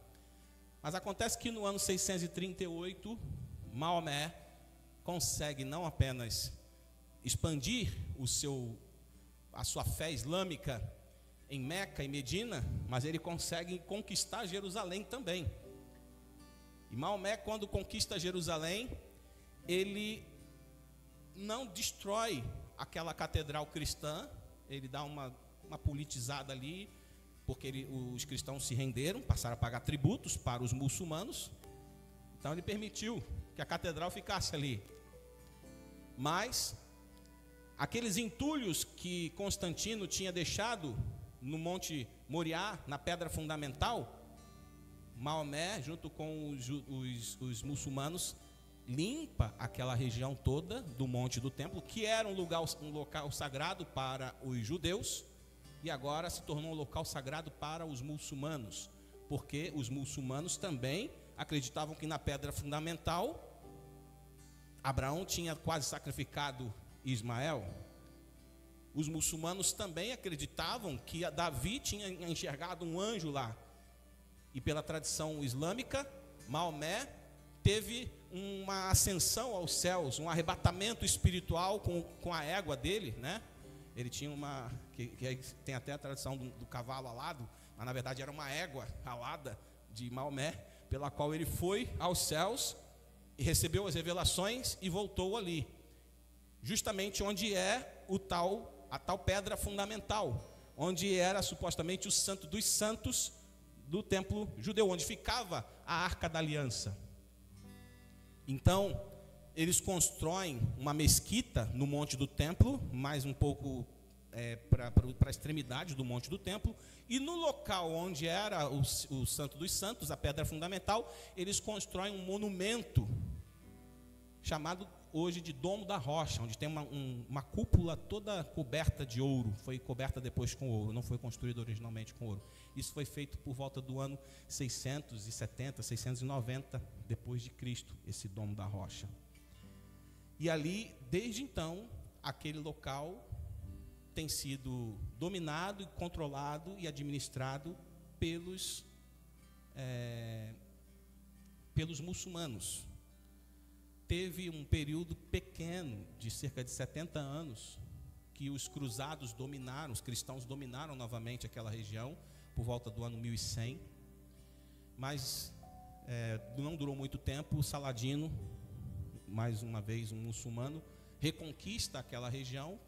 Mas acontece que no ano 638, Maomé consegue não apenas expandir a sua fé islâmica em Meca e Medina, mas ele consegue conquistar Jerusalém também. E Maomé, quando conquista Jerusalém, ele não destrói aquela catedral cristã, ele dá uma politizada ali, porque os cristãos se renderam, passaram a pagar tributos para os muçulmanos, então ele permitiu que a catedral ficasse ali. Mas aqueles entulhos que Constantino tinha deixado no Monte Moriá, na pedra fundamental, Maomé, junto com os muçulmanos, limpa aquela região toda do Monte do Templo, que era um local sagrado para os judeus, e agora se tornou um local sagrado para os muçulmanos, porque os muçulmanos também acreditavam que na pedra fundamental Abraão tinha quase sacrificado Ismael. Os muçulmanos também acreditavam que Davi tinha enxergado um anjo lá. E pela tradição islâmica, Maomé teve uma ascensão aos céus, um arrebatamento espiritual com a égua dele, né? Ele tinha que tem até a tradição do cavalo alado, mas na verdade era uma égua alada de Maomé, pela qual ele foi aos céus e recebeu as revelações e voltou ali, justamente onde é a tal pedra fundamental, onde era supostamente o santo dos santos do templo judeu, onde ficava a Arca da Aliança. Então, eles constroem uma mesquita no Monte do Templo, mais um pouco para a extremidade do Monte do Templo, e no local onde era o Santo dos Santos, a pedra fundamental, eles constroem um monumento chamado hoje de Domo da Rocha, onde tem uma cúpula toda coberta de ouro. Foi coberta depois com ouro, não foi construída originalmente com ouro. Isso foi feito por volta do ano 670, 690 depois de Cristo, esse Domo da Rocha. E ali, desde então, aquele local tem sido dominado, controlado e administrado pelos muçulmanos. Teve um período pequeno, de cerca de 70 anos, que os cruzados dominaram, os cristãos dominaram novamente aquela região, por volta do ano 1100, mas não durou muito tempo. Saladino, mais uma vez um muçulmano, reconquista aquela região,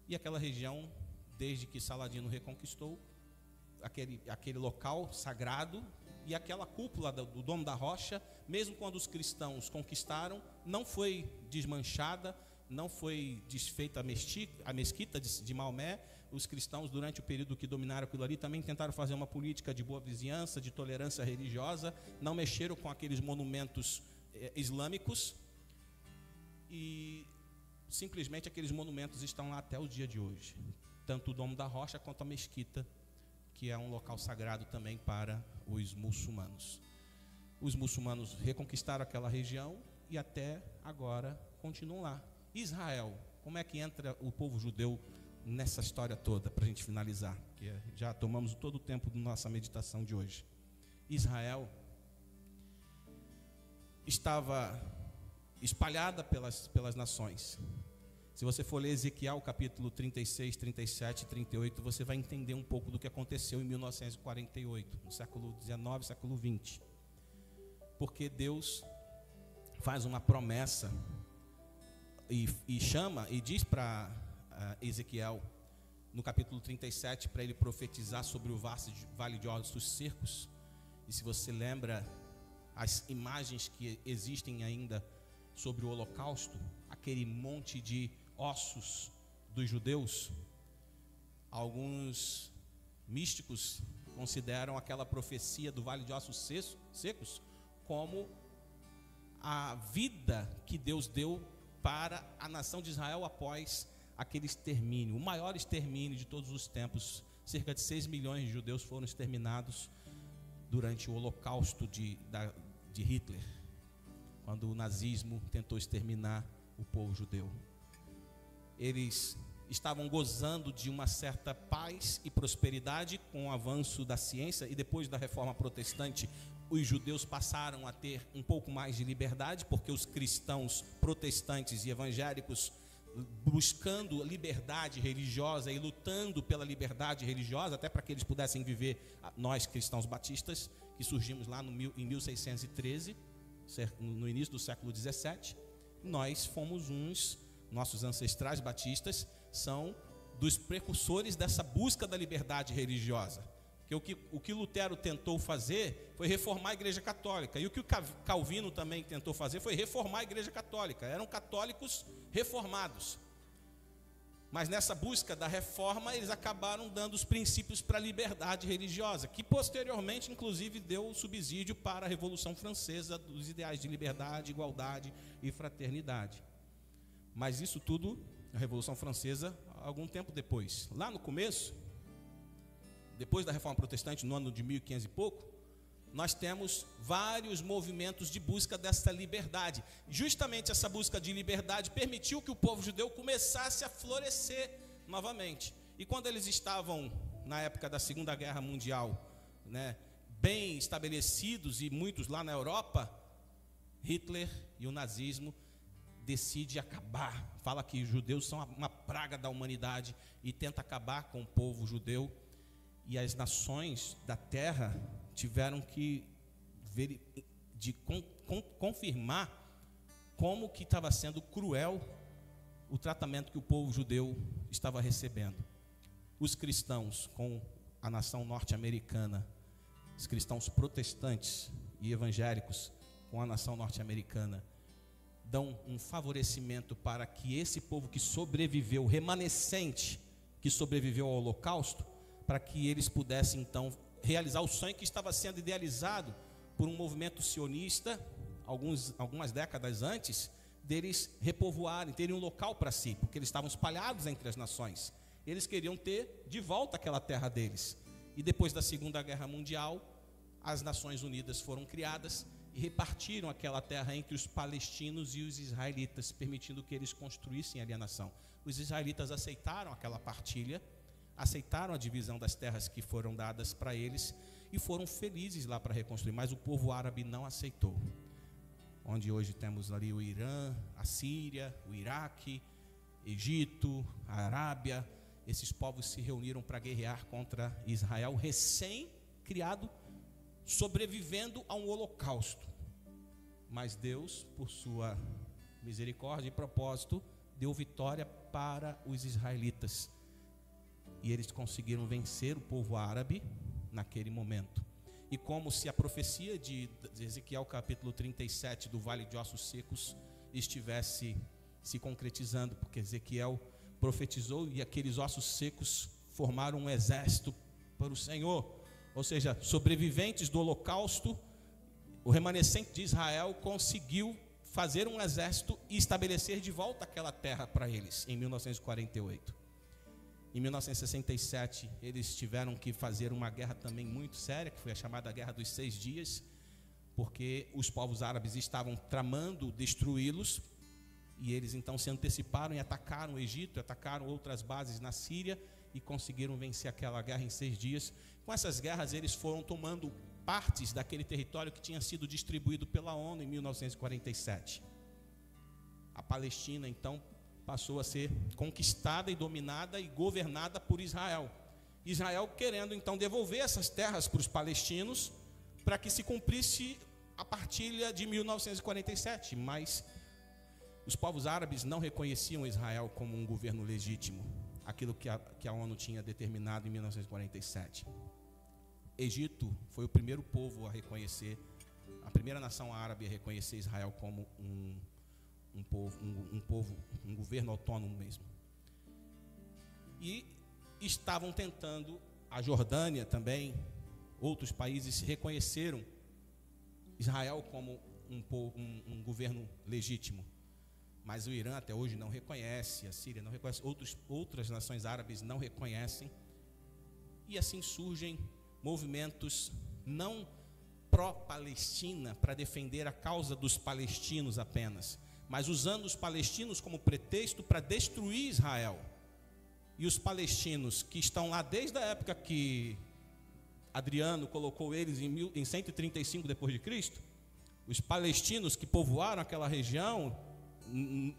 e aquela região, desde que Saladino reconquistou, aquele local sagrado e aquela cúpula do Domo da Rocha, mesmo quando os cristãos conquistaram, não foi desmanchada, não foi desfeita a mesquita de Maomé. Os cristãos, durante o período que dominaram aquilo ali, também tentaram fazer uma política de boa vizinhança, de tolerância religiosa, não mexeram com aqueles monumentos islâmicos, e simplesmente aqueles monumentos estão lá até o dia de hoje, tanto o Domo da Rocha quanto a mesquita, que é um local sagrado também para os muçulmanos. Os muçulmanos reconquistaram aquela região e até agora continuam lá. Israel, como é que entra o povo judeu nessa história toda, para a gente finalizar, que já tomamos todo o tempo da nossa meditação de hoje. Israel estava espalhada pelas nações. Se você for ler Ezequiel capítulo 36, 37 e 38, você vai entender um pouco do que aconteceu em 1948, no século XIX, século XX. Porque Deus faz uma promessa e chama e diz para Ezequiel, no capítulo 37, para ele profetizar sobre o vale de ossos secos. E se você lembra as imagens que existem ainda sobre o Holocausto, aquele monte de ossos dos judeus, alguns místicos consideram aquela profecia do vale de ossos secos como a vida que Deus deu para a nação de Israel após aquele extermínio, o maior extermínio de todos os tempos. Cerca de 6 milhões de judeus foram exterminados durante o Holocausto de Hitler, quando o nazismo tentou exterminar o povo judeu. Eles estavam gozando de uma certa paz e prosperidade com o avanço da ciência, e depois da reforma protestante, os judeus passaram a ter um pouco mais de liberdade, porque os cristãos protestantes e evangélicos, buscando liberdade religiosa e lutando pela liberdade religiosa, até para que eles pudessem viver, nós cristãos batistas, que surgimos lá em 1613, no início do século 17, nós fomos nossos ancestrais batistas são dos precursores dessa busca da liberdade religiosa. Porque o que Lutero tentou fazer foi reformar a Igreja Católica, e o que o Calvino também tentou fazer foi reformar a Igreja Católica. Eram católicos reformados, mas nessa busca da reforma eles acabaram dando os princípios para a liberdade religiosa, que posteriormente inclusive deu subsídio para a Revolução Francesa, dos ideais de liberdade, igualdade e fraternidade. Mas isso tudo, a Revolução Francesa, algum tempo depois. Lá no começo, depois da Reforma Protestante, no ano de 1500 e pouco, nós temos vários movimentos de busca dessa liberdade. Justamente essa busca de liberdade permitiu que o povo judeu começasse a florescer novamente. E quando eles estavam, na época da Segunda Guerra Mundial, bem estabelecidos, e muitos lá na Europa, Hitler e o nazismo decide acabar, fala que os judeus são uma praga da humanidade e tenta acabar com o povo judeu, e as nações da terra tiveram que confirmar como que estava sendo cruel o tratamento que o povo judeu estava recebendo. Os cristãos com a nação norte-americana, os cristãos protestantes e evangélicos com a nação norte-americana, dão um favorecimento para que esse povo que sobreviveu, remanescente, que sobreviveu ao Holocausto, para que eles pudessem então realizar o sonho que estava sendo idealizado por um movimento sionista, algumas décadas antes deles repovoarem, terem um local para si, porque eles estavam espalhados entre as nações. Eles queriam ter de volta aquela terra deles. E depois da Segunda Guerra Mundial, as Nações Unidas foram criadas e repartiram aquela terra entre os palestinos e os israelitas, permitindo que eles construíssem ali a nação. Os israelitas aceitaram aquela partilha, aceitaram a divisão das terras que foram dadas para eles e foram felizes lá para reconstruir, mas o povo árabe não aceitou. Onde hoje temos ali o Irã, a Síria, o Iraque, Egito, a Arábia, esses povos se reuniram para guerrear contra Israel, recém-criado, sobrevivendo a um holocausto. Mas Deus, por sua misericórdia e propósito, deu vitória para os israelitas. E eles conseguiram vencer o povo árabe naquele momento. E como se a profecia de Ezequiel capítulo 37 do Vale de Ossos Secos estivesse se concretizando, porque Ezequiel profetizou e aqueles ossos secos formaram um exército para o Senhor. Ou seja, sobreviventes do holocausto, o remanescente de Israel conseguiu fazer um exército e estabelecer de volta aquela terra para eles, em 1948. Em 1967, eles tiveram que fazer uma guerra também muito séria, que foi a chamada Guerra dos 6 Dias, porque os povos árabes estavam tramando destruí-los, e eles então se anteciparam e atacaram o Egito, atacaram outras bases na Síria, e conseguiram vencer aquela guerra em 6 dias. Com essas guerras, eles foram tomando partes daquele território que tinha sido distribuído pela ONU em 1947. A Palestina, então, passou a ser conquistada e dominada e governada por Israel. Israel querendo, então, devolver essas terras para os palestinos, para que se cumprisse a partilha de 1947, mas os povos árabes não reconheciam Israel como um governo legítimo, aquilo que a ONU tinha determinado em 1947. Egito foi o primeiro povo a reconhecer, a primeira nação árabe a reconhecer Israel como um governo autônomo mesmo. E estavam tentando, a Jordânia também, outros países reconheceram Israel como um governo legítimo. Mas o Irã até hoje não reconhece, a Síria não reconhece, outras nações árabes não reconhecem. E assim surgem movimentos não pró-Palestina para defender a causa dos palestinos apenas, mas usando os palestinos como pretexto para destruir Israel. E os palestinos que estão lá desde a época que Adriano colocou eles em 135 depois de Cristo, os palestinos que povoaram aquela região,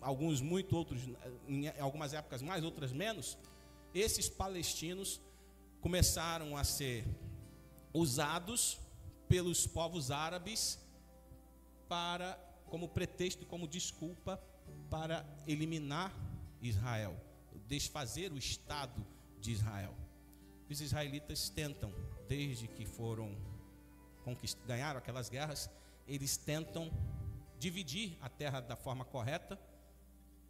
alguns muito, outros em algumas épocas mais, outras menos, esses palestinos começaram a ser usados pelos povos árabes como pretexto e como desculpa para eliminar Israel, desfazer o Estado de Israel. Os israelitas tentam, desde que ganharam aquelas guerras, eles tentam dividir a terra da forma correta,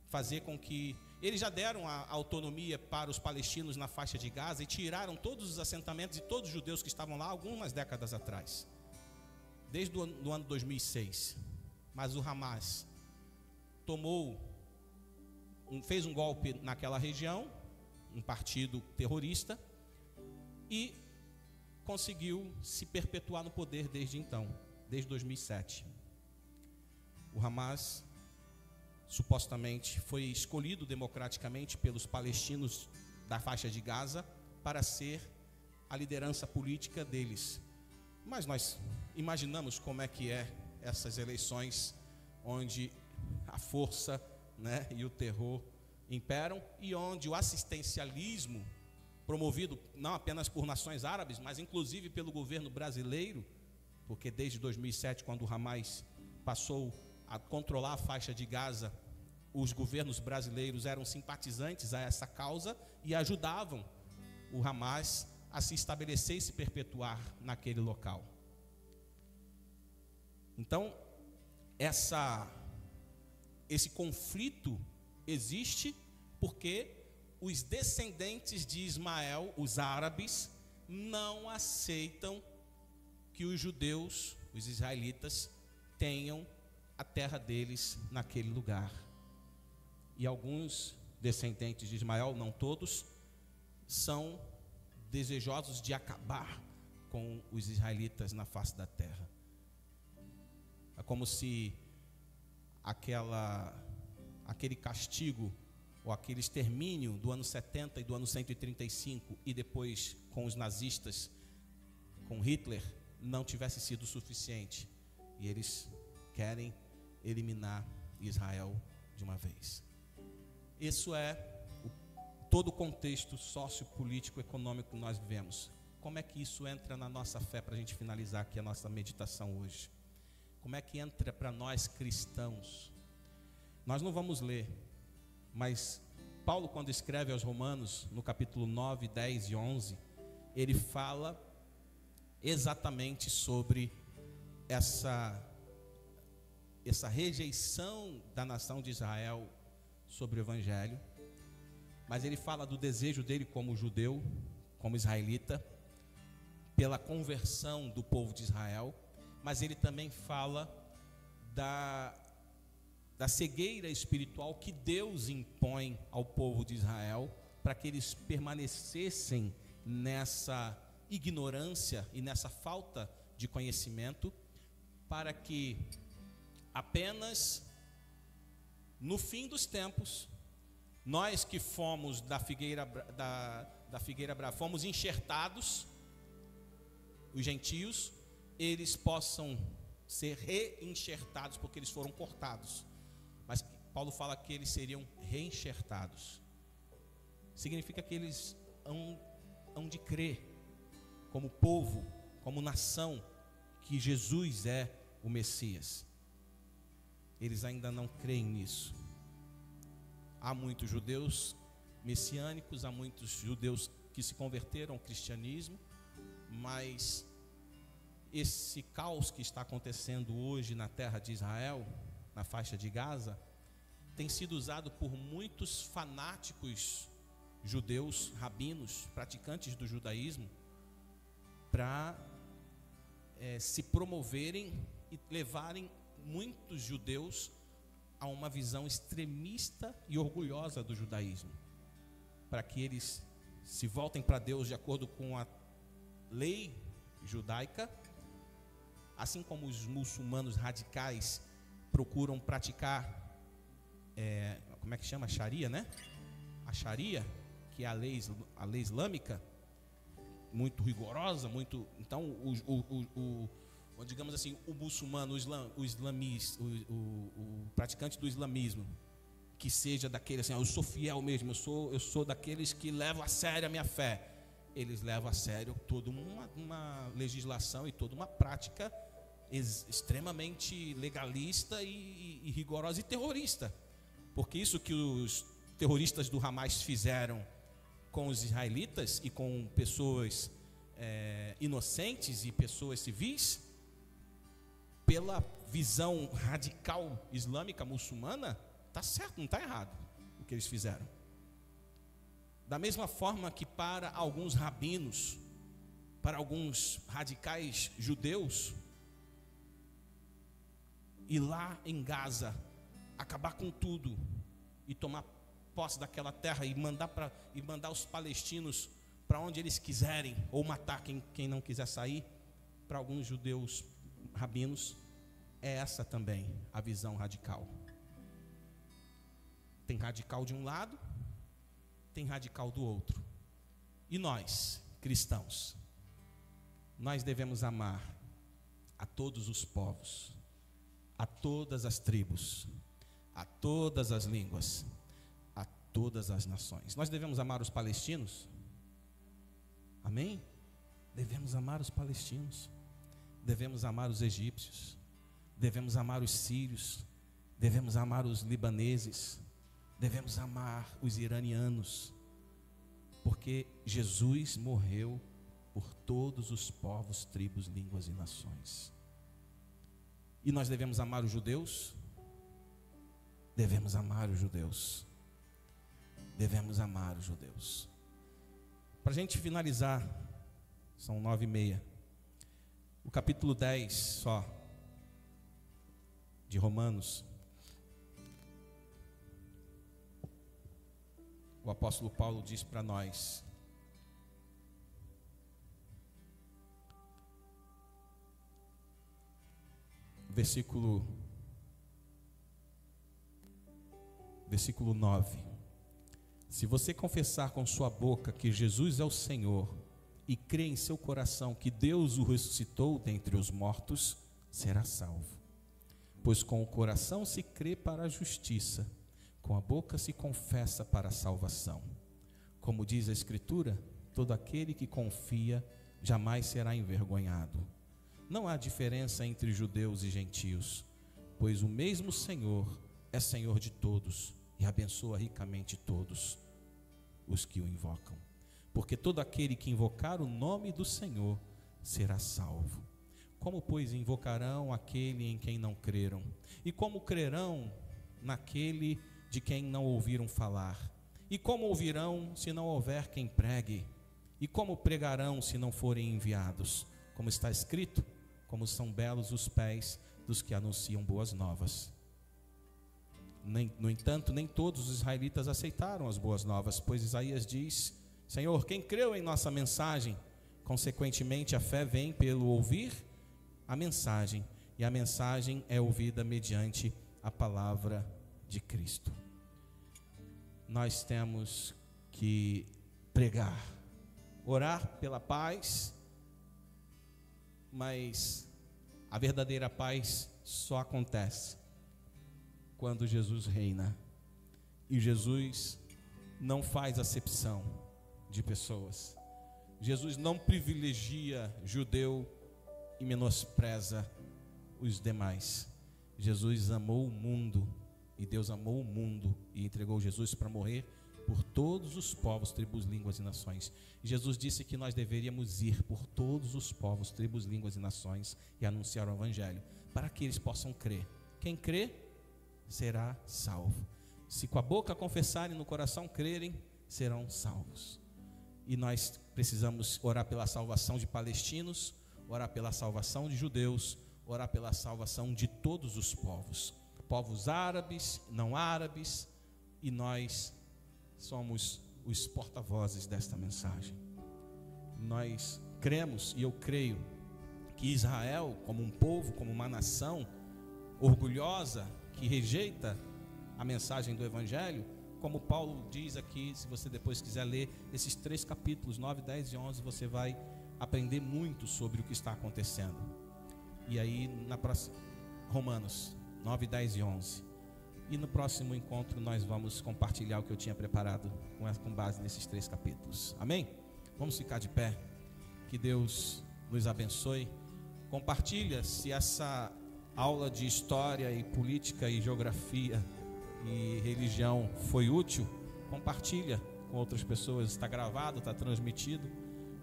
fazer com que... Eles já deram a autonomia para os palestinos na faixa de Gaza e tiraram todos os assentamentos e todos os judeus que estavam lá algumas décadas atrás, desde o ano 2006. Mas o Hamas fez um golpe naquela região, um partido terrorista, e conseguiu se perpetuar no poder desde então, desde 2007. O Hamas supostamente foi escolhido democraticamente pelos palestinos da faixa de Gaza para ser a liderança política deles. Mas nós imaginamos como é que é essas eleições onde a força, e o terror imperam, e onde o assistencialismo, promovido não apenas por nações árabes, mas inclusive pelo governo brasileiro, porque desde 2007, quando o Hamas passou a controlar a faixa de Gaza, os governos brasileiros eram simpatizantes a essa causa e ajudavam o Hamas a se estabelecer e se perpetuar naquele local. Então, esse conflito existe porque os descendentes de Ismael, os árabes, não aceitam que os judeus, os israelitas, tenham a terra deles naquele lugar. E alguns descendentes de Ismael, não todos, são desejosos de acabar com os israelitas na face da terra. É como se aquele castigo ou aquele extermínio do ano 70 e do ano 135 e depois com os nazistas, com Hitler, não tivesse sido suficiente. E eles querem eliminar Israel de uma vez. Isso é todo o contexto sociopolítico econômico que nós vivemos. Como é que isso entra na nossa fé, para a gente finalizar aqui a nossa meditação hoje? Como é que entra para nós cristãos? Nós não vamos ler, mas Paulo, quando escreve aos Romanos, no capítulo 9, 10 e 11, ele fala exatamente sobre essa rejeição da nação de Israel sobre o Evangelho. Mas ele fala do desejo dele como judeu, como israelita, pela conversão do povo de Israel. Mas ele também fala da cegueira espiritual que Deus impõe ao povo de Israel, para que eles permanecessem nessa ignorância e nessa falta de conhecimento, para que apenas no fim dos tempos, nós que fomos da figueira brava, fomos enxertados, os gentios, eles possam ser reenxertados, porque eles foram cortados. Mas Paulo fala que eles seriam reenxertados. Significa que eles hão de crer, como povo, como nação, que Jesus é o Messias. Eles ainda não creem nisso. Há muitos judeus messiânicos, há muitos judeus que se converteram ao cristianismo, mas esse caos que está acontecendo hoje na terra de Israel, na faixa de Gaza, tem sido usado por muitos fanáticos judeus, rabinos, praticantes do judaísmo, para se promoverem e levarem muitos judeus a uma visão extremista e orgulhosa do judaísmo, para que eles se voltem para Deus de acordo com a lei judaica, assim como os muçulmanos radicais procuram praticar, como é que chama? Sharia, né? A Sharia, que é a lei islâmica, muito rigorosa, muito. Então, digamos assim, o muçulmano, o islamista, o praticante do islamismo, que seja daquele assim, eu sou fiel mesmo, eu sou daqueles que levam a sério a minha fé. Eles levam a sério toda uma legislação e toda uma prática extremamente legalista e rigorosa e terrorista. Porque isso que os terroristas do Hamas fizeram com os israelitas e com pessoas inocentes e pessoas civis, pela visão radical islâmica muçulmana, está certo, não está errado o que eles fizeram. Da mesma forma que para alguns rabinos, para alguns radicais judeus, ir lá em Gaza, acabar com tudo e tomar posse daquela terra e mandar os palestinos para onde eles quiserem, ou matar quem não quiser sair, para alguns judeus rabinos, é essa também a visão radical. Tem radical de um lado, tem radical do outro. E nós, cristãos, nós devemos amar a todos os povos, a todas as tribos, a todas as línguas, a todas as nações. Nós devemos amar os palestinos? Amém? Devemos amar os palestinos, devemos amar os egípcios, devemos amar os sírios, devemos amar os libaneses, devemos amar os iranianos, porque Jesus morreu por todos os povos, tribos, línguas e nações. E nós devemos amar os judeus? Devemos amar os judeus. devemos amar os judeus. Para a gente finalizar, são 9h30, o capítulo 10 só, de Romanos, o apóstolo Paulo diz para nós: versículo 9: se você confessar com sua boca que Jesus é o Senhor e crer em seu coração que Deus o ressuscitou dentre os mortos, será salvo. Pois com o coração se crê para a justiça, com a boca se confessa para a salvação. Como diz a Escritura, todo aquele que confia jamais será envergonhado. Não há diferença entre judeus e gentios, pois o mesmo Senhor é Senhor de todos e abençoa ricamente todos os que o invocam. Porque todo aquele que invocar o nome do Senhor será salvo. Como, pois, invocarão aquele em quem não creram? E como crerão naquele de quem não ouviram falar? E como ouvirão se não houver quem pregue? E como pregarão se não forem enviados? Como está escrito, como são belos os pés dos que anunciam boas novas. No entanto, nem todos os israelitas aceitaram as boas novas, pois Isaías diz: Senhor, quem creu em nossa mensagem? Consequentemente, a fé vem pelo ouvir a mensagem, e a mensagem é ouvida mediante a palavra de Cristo. Nós temos que pregar, orar pela paz, mas a verdadeira paz só acontece quando Jesus reina. E Jesus não faz acepção de pessoas. Jesus não privilegia judeu e menospreza os demais. Jesus amou o mundo, e Deus amou o mundo e entregou Jesus para morrer por todos os povos, tribos, línguas e nações. Jesus disse que nós deveríamos ir por todos os povos, tribos, línguas e nações e anunciar o evangelho, para que eles possam crer. Quem crê será salvo. Se com a boca confessarem e no coração crerem, serão salvos. E nós precisamos orar pela salvação de palestinos, orar pela salvação de judeus, orar pela salvação de todos os povos, povos árabes, não árabes, e nós somos os porta-vozes desta mensagem. Nós cremos, e eu creio, que Israel, como um povo, como uma nação orgulhosa, que rejeita a mensagem do Evangelho, como Paulo diz aqui, se você depois quiser ler esses 3 capítulos, 9, 10 e 11, você vai aprender muito sobre o que está acontecendo. E aí, na próxima, Romanos 9, 10 e 11. E no próximo encontro nós vamos compartilhar o que eu tinha preparado com base nesses 3 capítulos. Amém? Vamos ficar de pé. Que Deus nos abençoe. Compartilha, se essa aula de história e política e geografia e religião foi útil, compartilha com outras pessoas. Está gravado, está transmitido.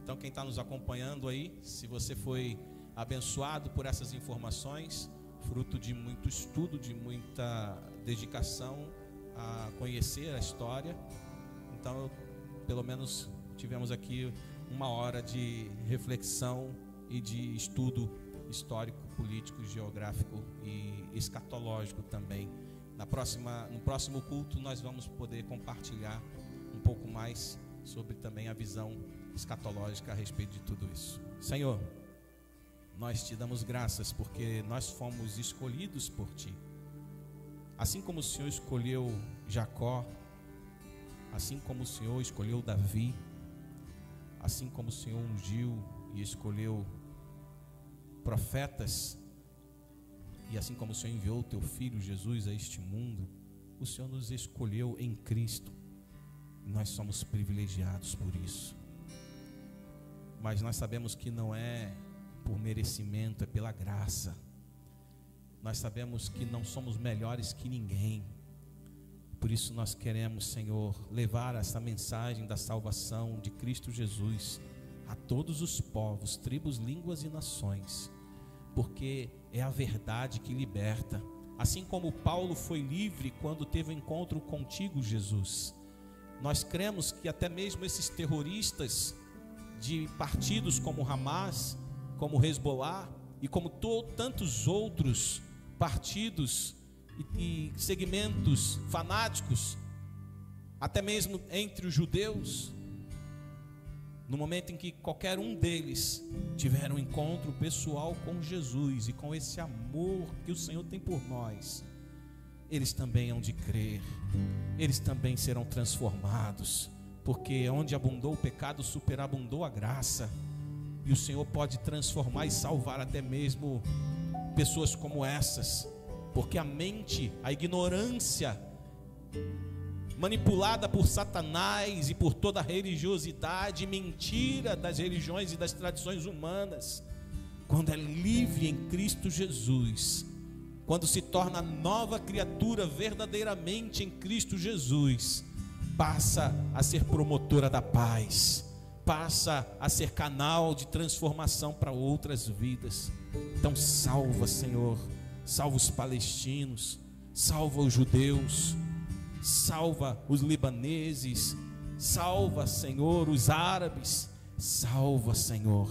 Então quem está nos acompanhando aí, se você foi abençoado por essas informações, fruto de muito estudo, de muita dedicação a conhecer a história, então pelo menos tivemos aqui 1 hora de reflexão e de estudo histórico, político, geográfico e escatológico também. No próximo culto nós vamos poder compartilhar um pouco mais sobre também a visão escatológica a respeito de tudo isso. Senhor, nós te damos graças porque nós fomos escolhidos por ti. Assim como o Senhor escolheu Jacó, assim como o Senhor escolheu Davi, assim como o Senhor ungiu e escolheu profetas, e assim como o Senhor enviou o teu Filho Jesus a este mundo, o Senhor nos escolheu em Cristo. Nós somos privilegiados por isso. Mas nós sabemos que não é por merecimento, é pela graça. Nós sabemos que não somos melhores que ninguém. Por isso nós queremos, Senhor, levar essa mensagem da salvação de Cristo Jesus a todos os povos, tribos, línguas e nações, porque é a verdade que liberta. Assim como Paulo foi livre quando teve um encontro contigo, Jesus, Nós cremos que até mesmo esses terroristas de partidos como Hamas, como Hezbollah e como tantos outros partidos e segmentos fanáticos, até mesmo entre os judeus, no momento em que qualquer um deles tiver um encontro pessoal com Jesus e com esse amor que o Senhor tem por nós, eles também hão de crer, eles também serão transformados, porque onde abundou o pecado, superabundou a graça, e o Senhor pode transformar e salvar até mesmo pessoas como essas, porque a mente, a ignorância manipulada por Satanás e por toda a religiosidade, mentira das religiões e das tradições humanas, quando é livre em Cristo Jesus, quando se torna nova criatura verdadeiramente em Cristo Jesus, passa a ser promotora da paz, passa a ser canal de transformação para outras vidas. Então salva, Senhor, salva os palestinos, salva os judeus, salva os libaneses, salva, Senhor, os árabes, salva, Senhor,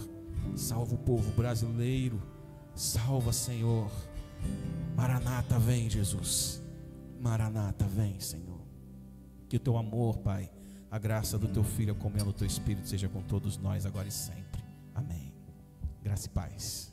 salva o povo brasileiro, salva, Senhor. Maranata, vem, Jesus. Maranata, vem, Senhor. Que o teu amor, Pai, a graça do teu Filho, a comunhão do teu Espírito seja com todos nós agora e sempre. Amém. Graça e paz.